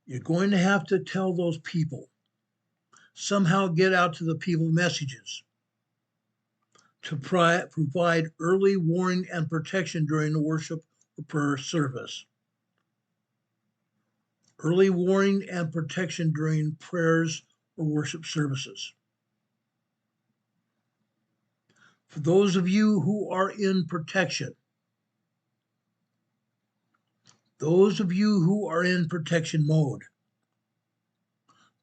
you're going to have to tell those people, somehow get out to the people messages to provide early warning and protection during the worship or prayer service. Early warning and protection during prayers or worship services. For those of you who are in protection, those of you who are in protection mode,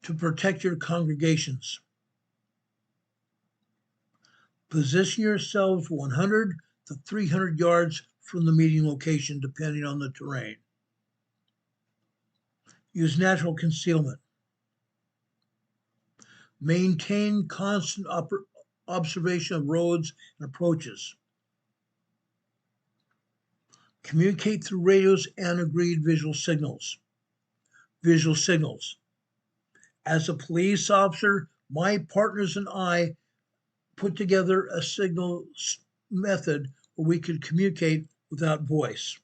to protect your congregations, position yourselves 100 to 300 yards from the meeting location, depending on the terrain. Use natural concealment. Maintain constant observation of roads and approaches. Communicate through radios and agreed visual signals. Visual signals. As a police officer, my partners and I put together a signal method where we could communicate without voice.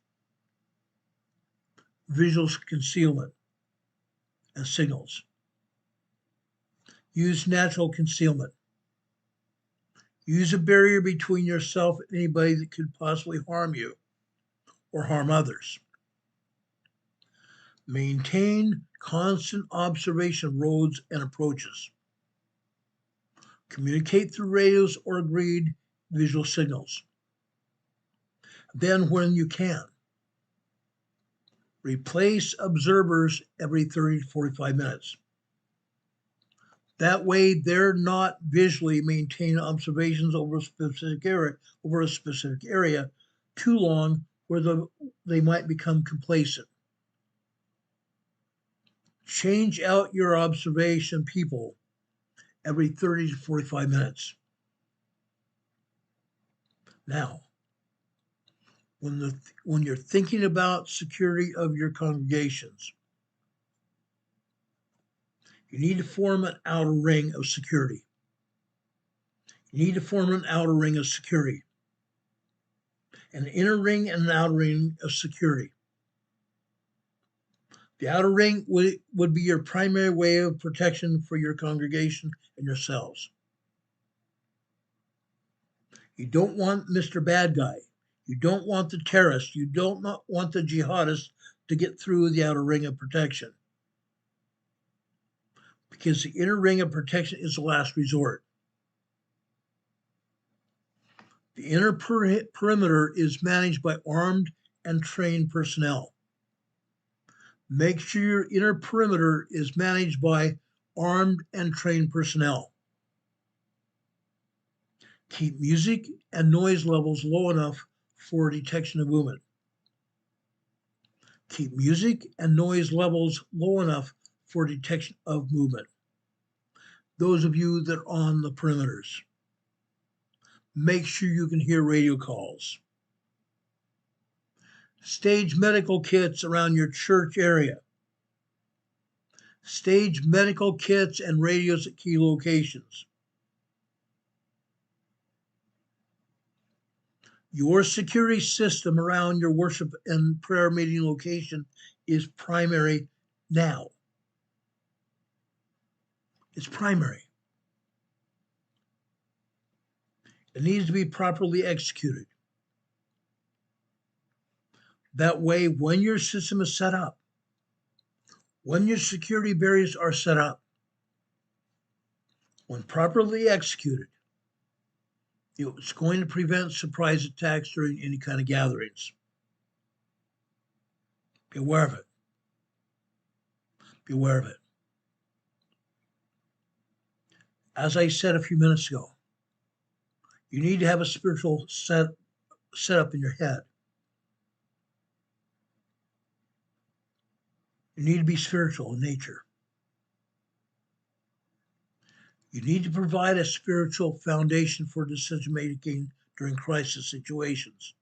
Visual concealment and signals. Use natural concealment. Use a barrier between yourself and anybody that could possibly harm you or harm others. Maintain constant observation of roads and approaches. Communicate through radios or agreed visual signals. Then, when you can, replace observers every 30 to 45 minutes. That way, they're not visually maintaining observations over a specific area too long, where they might become complacent. Change out your observation people every 30 to 45 minutes. Now, when you're thinking about security of your congregations, you need to form an outer ring of security. You need to form an outer ring of security. An inner ring and an outer ring of security. The outer ring would be your primary way of protection for your congregation and yourselves. You don't want Mr. Bad Guy. You don't want the terrorist. You don't want the jihadist to get through the outer ring of protection. Because the inner ring of protection is the last resort. The inner perimeter is managed by armed and trained personnel. Make sure your inner perimeter is managed by armed and trained personnel. Keep music and noise levels low enough for detection of movement. Keep music and noise levels low enough for detection of movement. Those of you that are on the perimeters, make sure you can hear radio calls. Stage medical kits around your church area. Stage medical kits and radios at key locations. Your security system around your worship and prayer meeting location is primary now. It's primary. It needs to be properly executed. That way, when your system is set up, when your security barriers are set up, when properly executed, it's going to prevent surprise attacks during any kind of gatherings. Be aware of it. Be aware of it. As I said a few minutes ago, you need to have a spiritual setup in your head. You need to be spiritual in nature. You need to provide a spiritual foundation for decision making during crisis situations.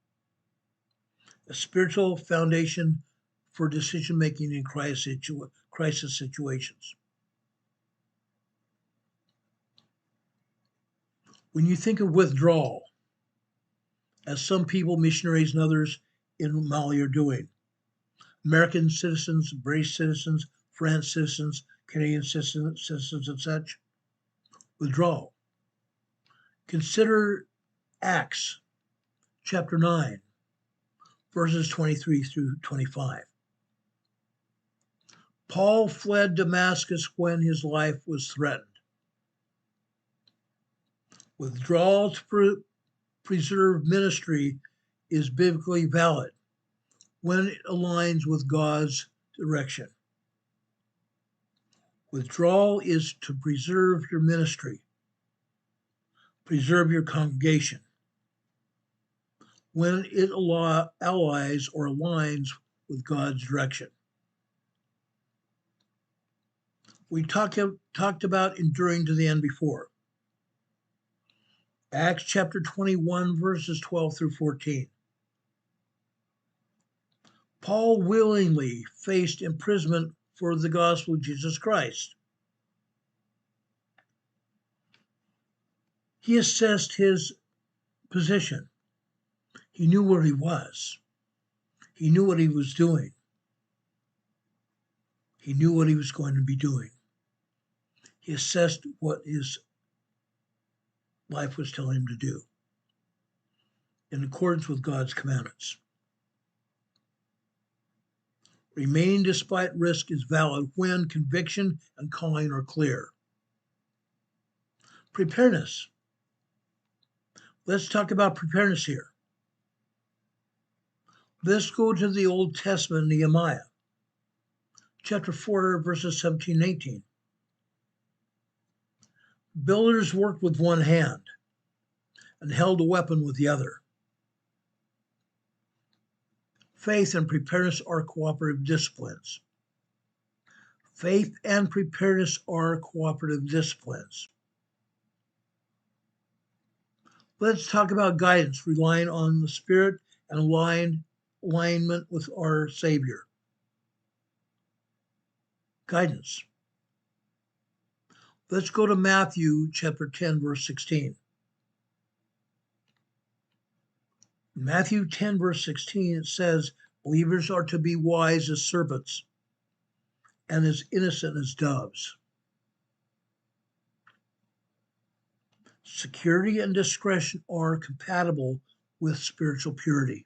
A spiritual foundation for decision-making in crisis situations. When you think of withdrawal, as some people, missionaries, and others in Mali are doing, American citizens, British citizens, France citizens, Canadian citizens, and such, withdrawal. Consider Acts chapter 9, verses 23 through 25. Paul fled Damascus when his life was threatened. Withdrawal to preserve ministry is biblically valid when it aligns with God's direction. Withdrawal is to preserve your ministry, preserve your congregation, when it allies or aligns with God's direction. We talked about enduring to the end before. Acts chapter 21, verses 12 through 14. Paul willingly faced imprisonment for the gospel of Jesus Christ. He assessed his position. He knew where he was. He knew what he was doing. He knew what he was going to be doing. He assessed what his life was telling him to do in accordance with God's commandments. Remaining despite risk is valid when conviction and calling are clear. Preparedness. Let's talk about preparedness here. Let's go to the Old Testament, Nehemiah, chapter 4, verses 17 and 18. Builders worked with one hand and held a weapon with the other. Faith and preparedness are cooperative disciplines. Faith and preparedness are cooperative disciplines. Let's talk about guidance, relying on the Spirit and alignment with our Savior. Guidance. Let's go to Matthew chapter 10, verse 16. In Matthew 10, verse 16, it says, believers are to be wise as serpents and as innocent as doves. Security and discretion are compatible with spiritual purity.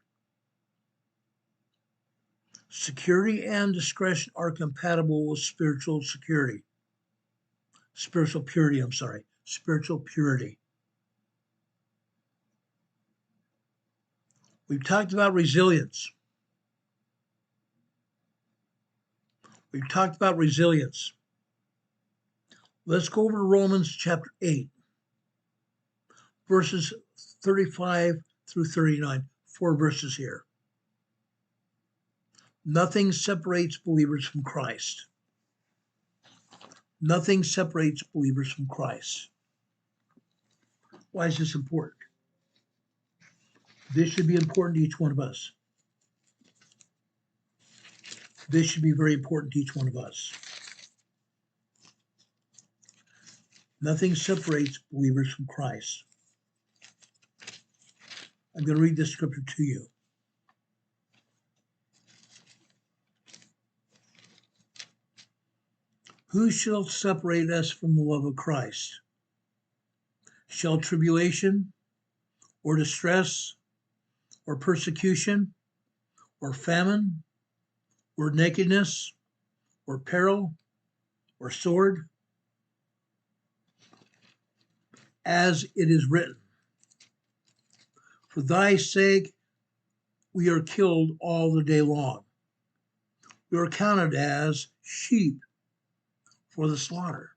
Security and discretion are compatible with spiritual purity. Spiritual purity. We've talked about resilience. Let's go over to Romans chapter 8, verses 35 through 39, 4 verses here. Nothing separates believers from Christ. Nothing separates believers from Christ. Why is this important? This should be important to each one of us. This should be very important to each one of us. Nothing separates believers from Christ. I'm going to read this scripture to you. Who shall separate us from the love of Christ? Shall tribulation, or distress, or persecution, or famine, or nakedness, or peril, or sword? As it is written, for thy sake we are killed all the day long. We are counted as sheep for the slaughter.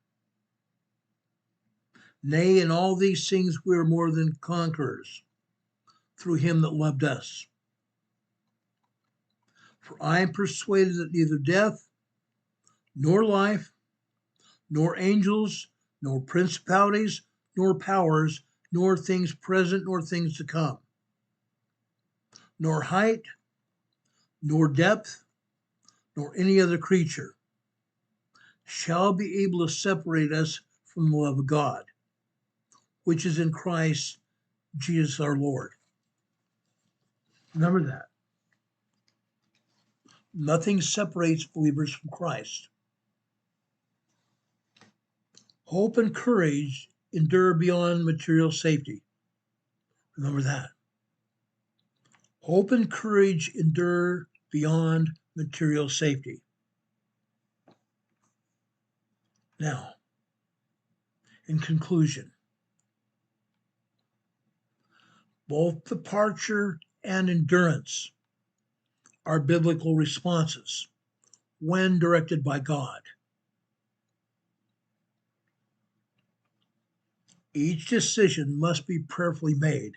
Nay, in all these things we are more than conquerors through him that loved us. For I am persuaded that neither death, nor life, nor angels, nor principalities, nor powers, nor things present, nor things to come, nor height, nor depth, nor any other creature shall be able to separate us from the love of God, which is in Christ Jesus our Lord. Remember that. Nothing separates believers from Christ. Hope and courage endure beyond material safety. Remember that. Hope and courage endure beyond material safety. Now, in conclusion, both departure and endurance are biblical responses when directed by God. Each decision must be prayerfully made,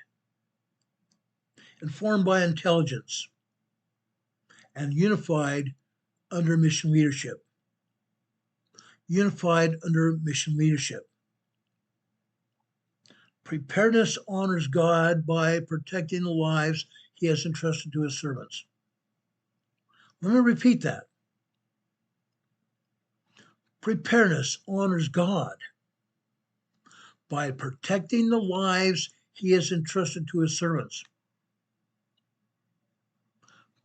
informed by intelligence, and unified under mission leadership. Unified under mission leadership. Preparedness honors God by protecting the lives he has entrusted to his servants. Let me repeat that. Preparedness honors God by protecting the lives he has entrusted to his servants.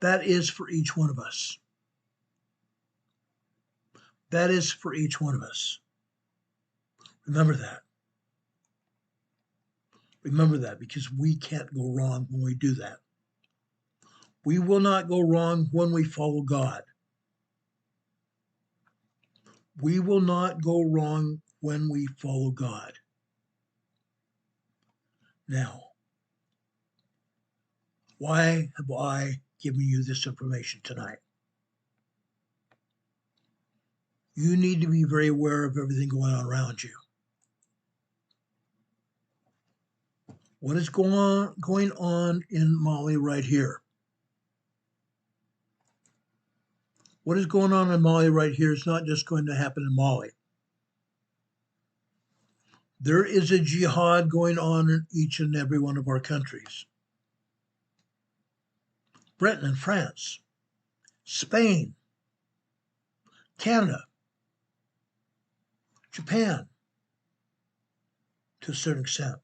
That is for each one of us. That is for each one of us. Remember that. Remember that, because we can't go wrong when we do that. We will not go wrong when we follow God. We will not go wrong when we follow God. Now, why have I given you this information tonight? You need to be very aware of everything going on around you. What is going on in Mali right here? What is going on in Mali right here is not just going to happen in Mali. There is a jihad going on in each and every one of our countries. Britain and France, Spain, Canada, Japan, to a certain extent,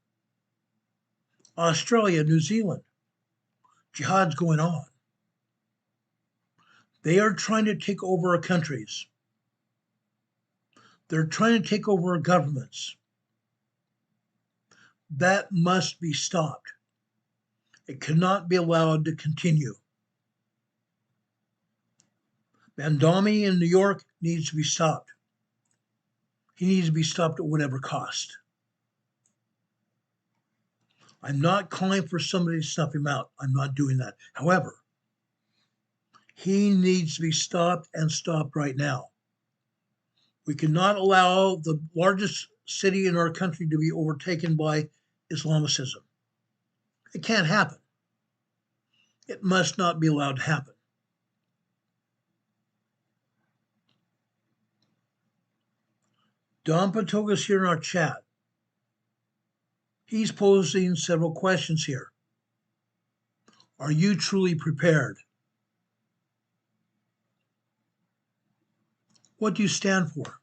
Australia, New Zealand. Jihad's going on. They are trying to take over our countries. They're trying to take over our governments. That must be stopped. It cannot be allowed to continue. Mandami in New York needs to be stopped. He needs to be stopped at whatever cost. I'm not calling for somebody to snuff him out. I'm not doing that. However, he needs to be stopped, and stopped right now. We cannot allow the largest city in our country to be overtaken by Islamicism. It can't happen. It must not be allowed to happen. Don Patoga's here in our chat. He's posing several questions here. Are you truly prepared? What do you stand for?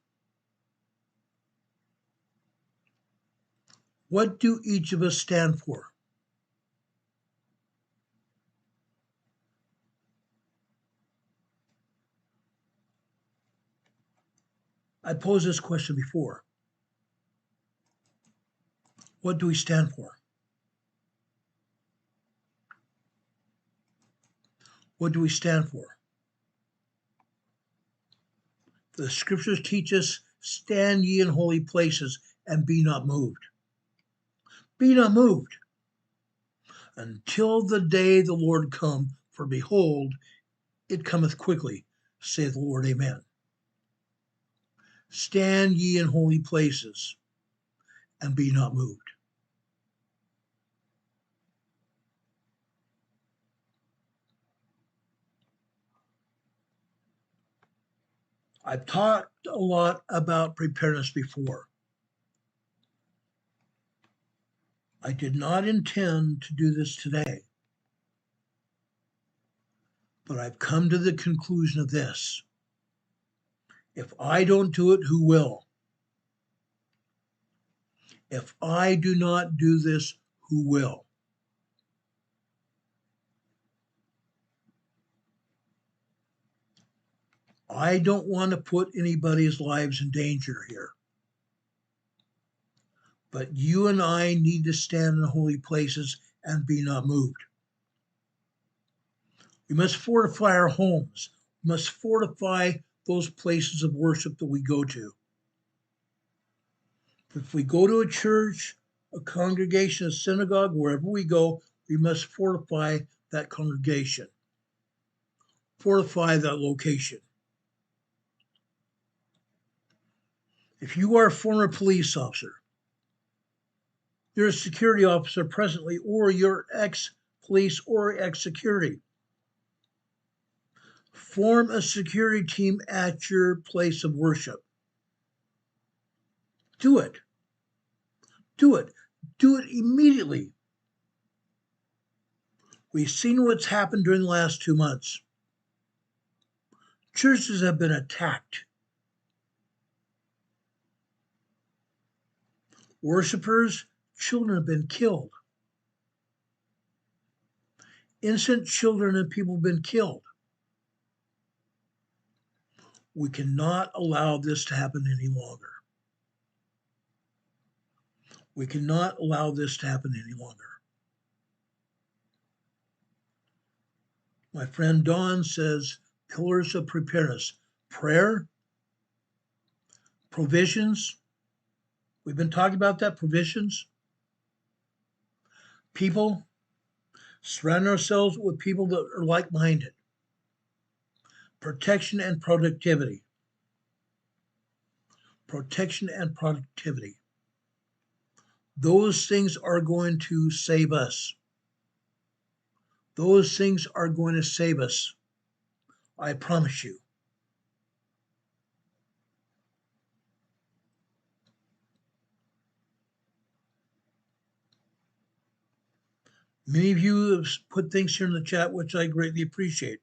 What do each of us stand for? I posed this question before. What do we stand for? What do we stand for? The scriptures teach us, stand ye in holy places and be not moved. Be not moved until the day the Lord come, for behold, it cometh quickly, saith the Lord. Amen. Stand ye in holy places and be not moved. I've talked a lot about preparedness before. I did not intend to do this today. But I've come to the conclusion of this. If I don't do it, who will? If I do not do this, who will? I don't want to put anybody's lives in danger here. But you and I need to stand in holy places and be not moved. We must fortify our homes. We must fortify those places of worship that we go to. If we go to a church, a congregation, a synagogue, wherever we go, we must fortify that congregation, fortify that location. If you are a former police officer, you're a security officer presently, or you're ex-police or ex-security, form a security team at your place of worship. Do it. Do it. Do it immediately. We've seen what's happened during the last 2 months. Churches have been attacked. Worshippers, children have been killed. Innocent children and people have been killed. We cannot allow this to happen any longer. We cannot allow this to happen any longer. My friend Don says, pillars of preparedness: prayer, provisions. We've been talking about that, provisions. People, surround ourselves with people that are like-minded. Protection and productivity. Protection and productivity. Those things are going to save us. Those things are going to save us. I promise you. Many of you have put things here in the chat, which I greatly appreciate.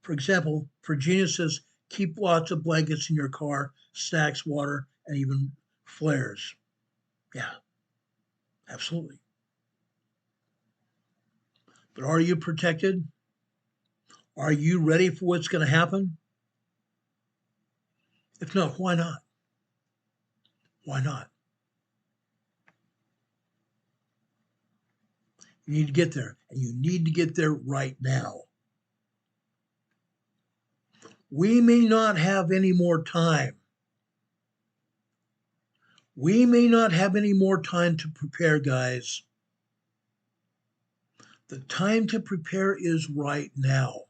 For example, Virginia says, keep lots of blankets in your car, snacks, water, and even flares. Yeah, absolutely. But are you protected? Are you ready for what's going to happen? If not, why not? Why not? You need to get there, and you need to get there right now. We may not have any more time. We may not have any more time to prepare, guys. The time to prepare is right now.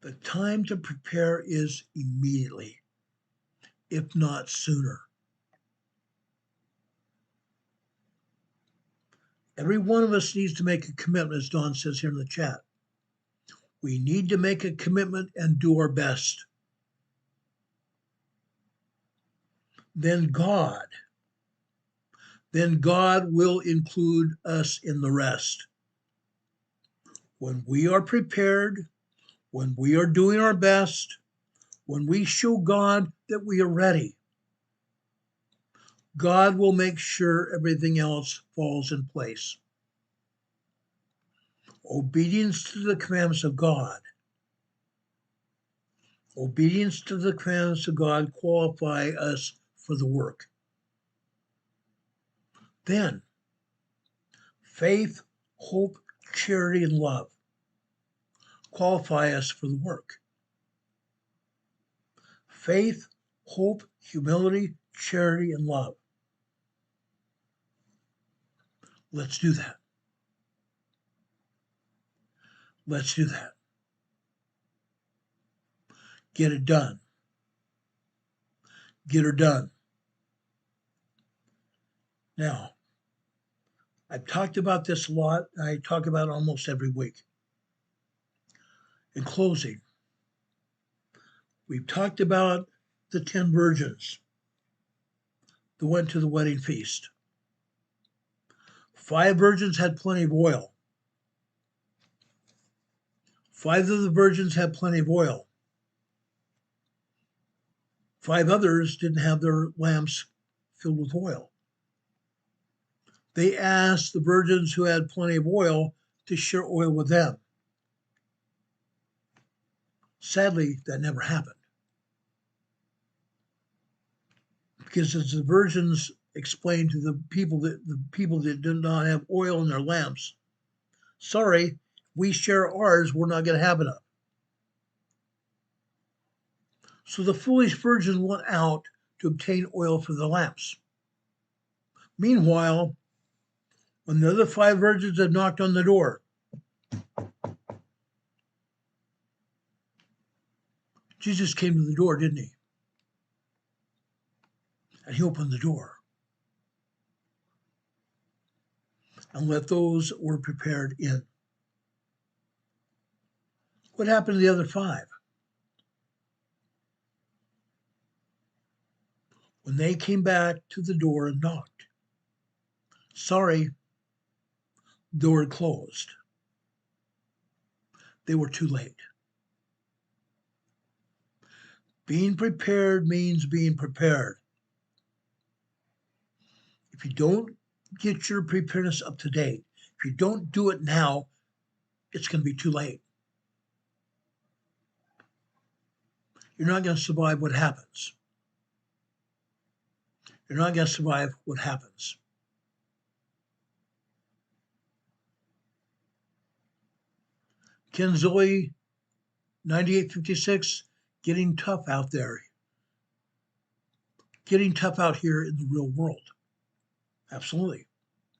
The time to prepare is immediately, if not sooner. Every one of us needs to make a commitment, as Don says here in the chat. We need to make a commitment and do our best. Then God will include us in the rest. When we are prepared, when we are doing our best, when we show God that we are ready, God will make sure everything else falls in place. Obedience to the commandments of God. Obedience to the commandments of God qualify us for the work. Then, faith, hope, charity, and love qualify us for the work. Faith, hope, humility, charity, and love. Let's do that. Let's do that. Get it done. Get her done. Now, I've talked about this a lot. I talk about it almost every week. In closing, we've talked about the 10 virgins that went to the wedding feast. 5 virgins had plenty of oil. 5 of the virgins had plenty of oil. 5 others didn't have their lamps filled with oil. They asked the virgins who had plenty of oil to share oil with them. Sadly, that never happened. Because as the virgins explained to the people that did not have oil in their lamps, sorry, we share ours, we're not going to have enough. So the foolish virgin went out to obtain oil for the lamps. Meanwhile, when the other 5 virgins had knocked on the door, Jesus came to the door, didn't he? And he opened the door and let those that were prepared in. What happened to the other 5? When they came back to the door and knocked, sorry, the door had closed. They were too late. Being prepared means being prepared. If you don't get your preparedness up to date, if you don't do it now, it's going to be too late. You're not going to survive what happens. You're not going to survive what happens. Ken Zoe, 9856, getting tough out there. Getting tough out here in the real world. Absolutely,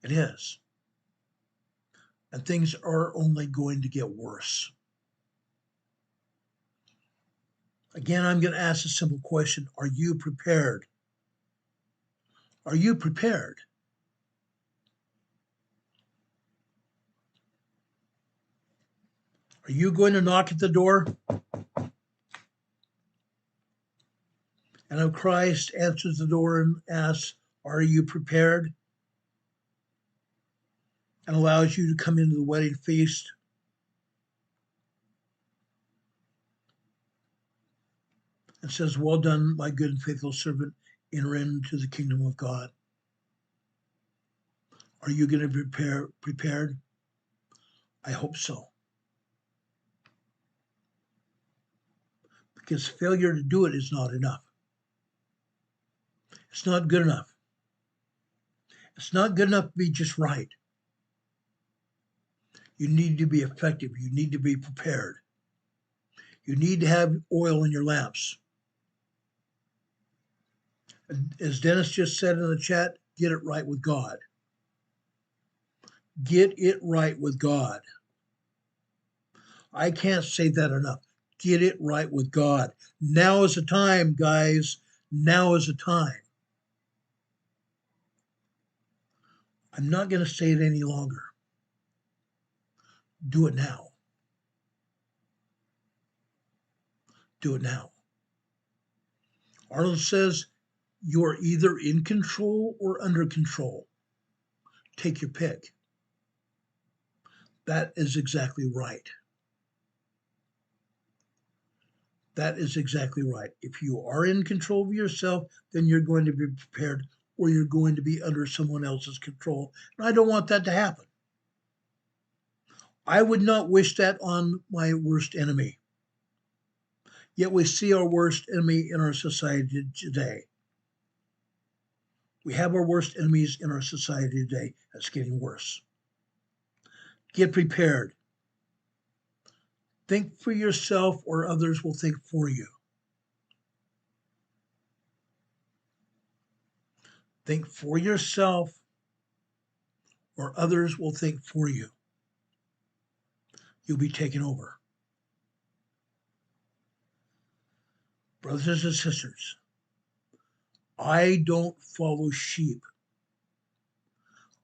it is. And things are only going to get worse. Again, I'm going to ask a simple question. Are you prepared? Are you prepared? Are you going to knock at the door? And if Christ answers the door and asks, are you prepared? And allows you to come into the wedding feast. And says, well done, my good and faithful servant, enter into the kingdom of God. Are you going to be prepared? I hope so. Because failure to do it is not enough. It's not good enough. It's not good enough to be just right. You need to be effective. You need to be prepared. You need to have oil in your lamps. As Dennis just said in the chat, get it right with God. Get it right with God. I can't say that enough. Get it right with God. Now is the time, guys. Now is the time. I'm not going to say it any longer. Do it now. Do it now. Arnold says, you are either in control or under control. Take your pick. That is exactly right. That is exactly right. If you are in control of yourself, then you're going to be prepared, or you're going to be under someone else's control. And I don't want that to happen. I would not wish that on my worst enemy. Yet we see our worst enemy in our society today. We have our worst enemies in our society today. That's getting worse. Get prepared. Think for yourself, or others will think for you. Think for yourself, or others will think for you. You'll be taken over. Brothers and sisters, I don't follow sheep.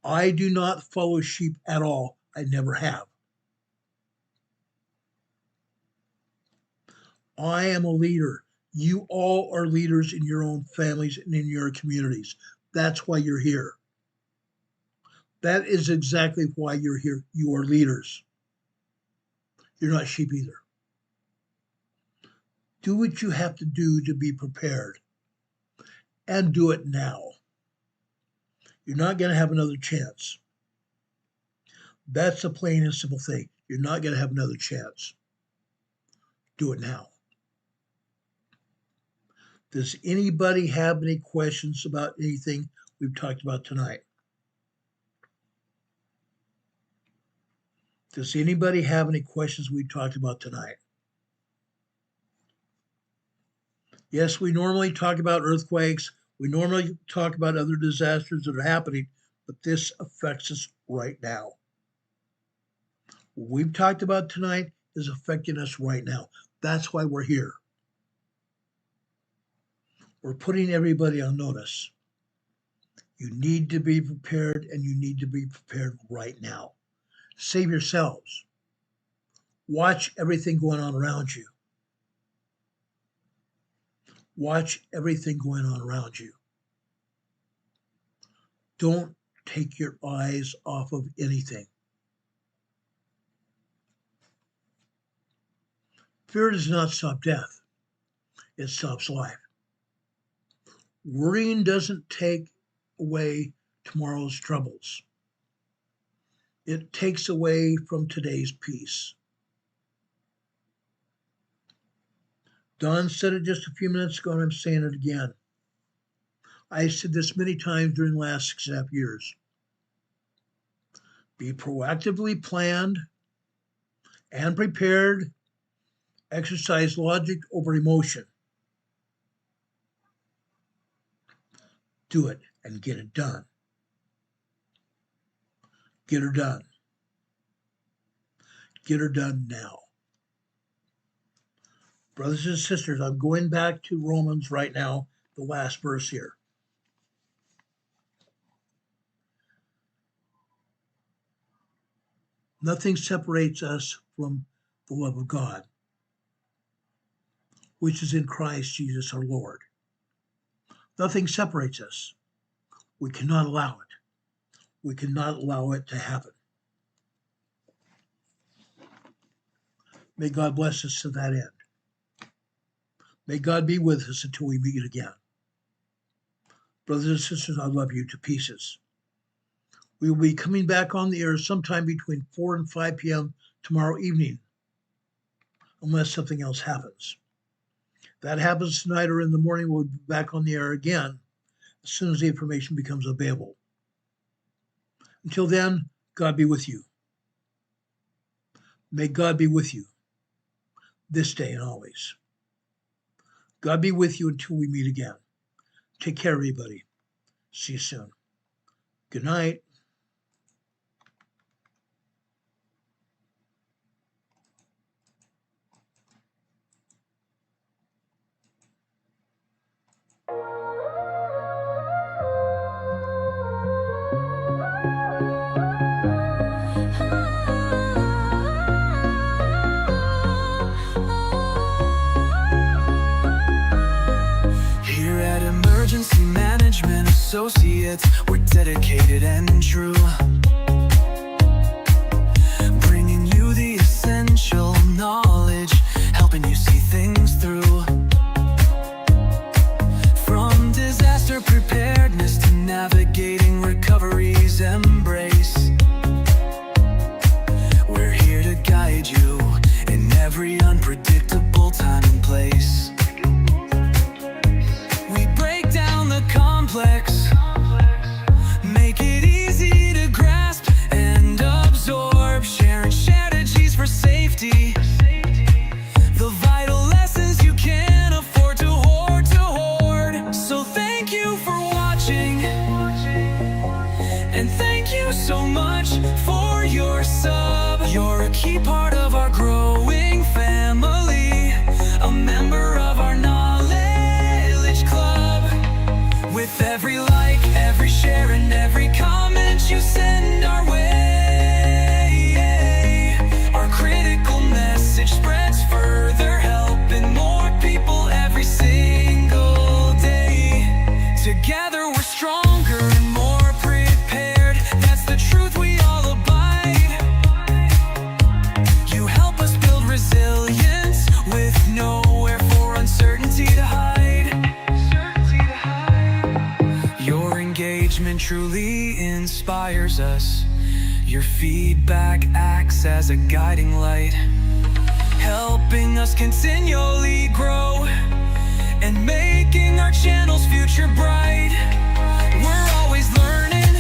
I do not follow sheep at all. I never have. I am a leader. You all are leaders in your own families and in your communities. That's why you're here. That is exactly why you're here. You are leaders. You're not sheep either. Do what you have to do to be prepared, and do it now. You're not going to have another chance. That's a plain and simple thing. You're not going to have another chance. Do it now. Does anybody have any questions about anything we've talked about tonight? Does anybody have any questions we talked about tonight? Yes, we normally talk about earthquakes. We normally talk about other disasters that are happening, but this affects us right now. What we've talked about tonight is affecting us right now. That's why we're here. We're putting everybody on notice. You need to be prepared, and you need to be prepared right now. Save yourselves. Watch everything going on around you. Watch everything going on around you. Don't take your eyes off of anything. Fear does not stop death. It stops life. Worrying doesn't take away tomorrow's troubles. It takes away from today's peace. Don said it just a few minutes ago, and I'm saying it again. I said this many times during the last 6.5 years. Be proactively planned and prepared. Exercise logic over emotion. Do it and get it done. Get her done. Get her done now. Brothers and sisters, I'm going back to Romans right now, the last verse here. Nothing separates us from the love of God, which is in Christ Jesus our Lord. Nothing separates us. We cannot allow it. We cannot allow it to happen. May God bless us to that end. May God be with us until we meet again. Brothers and sisters, I love you to pieces. We will be coming back on the air sometime between 4 and 5 p.m. tomorrow evening, unless something else happens. If that happens tonight or in the morning, we'll be back on the air again as soon as the information becomes available. Until then, God be with you. May God be with you this day and always. God be with you until we meet again. Take care, everybody. See you soon. Good night. Emergency Management Associates, we're dedicated and true, bringing you the essential knowledge, helping you see things through. From disaster preparedness to navigating recovery's embrace, we're here to guide you in every unpredictable time and place. Complex, make it easy to grasp and absorb, sharing strategies for safety, the vital lessons you can't afford to hoard. So thank you for watching, and thank you so much for your sub. You're a key part of our growing family, a member of our knowledge club. With every like, every share, and every comment you send our way, our critical message spreads further, helping more people every single day. Together we're stronger and more prepared. That's the truth. inspires us. Your feedback acts as a guiding light, helping us continually grow and making our channel's future bright. We're always learning,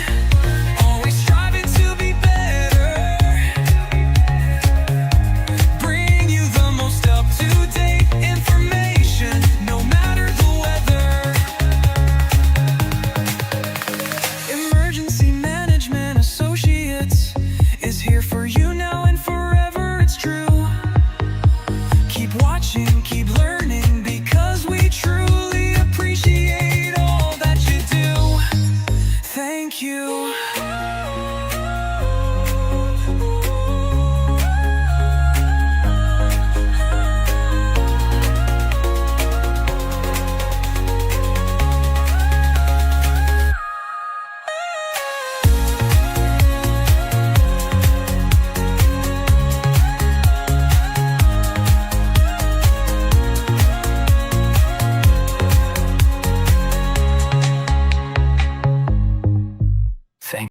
always striving to be better. Bring you the most up-to-date information, no matter the weather. Emergency Management Associates is here for you now and forever, it's true. Keep watching, keep learning.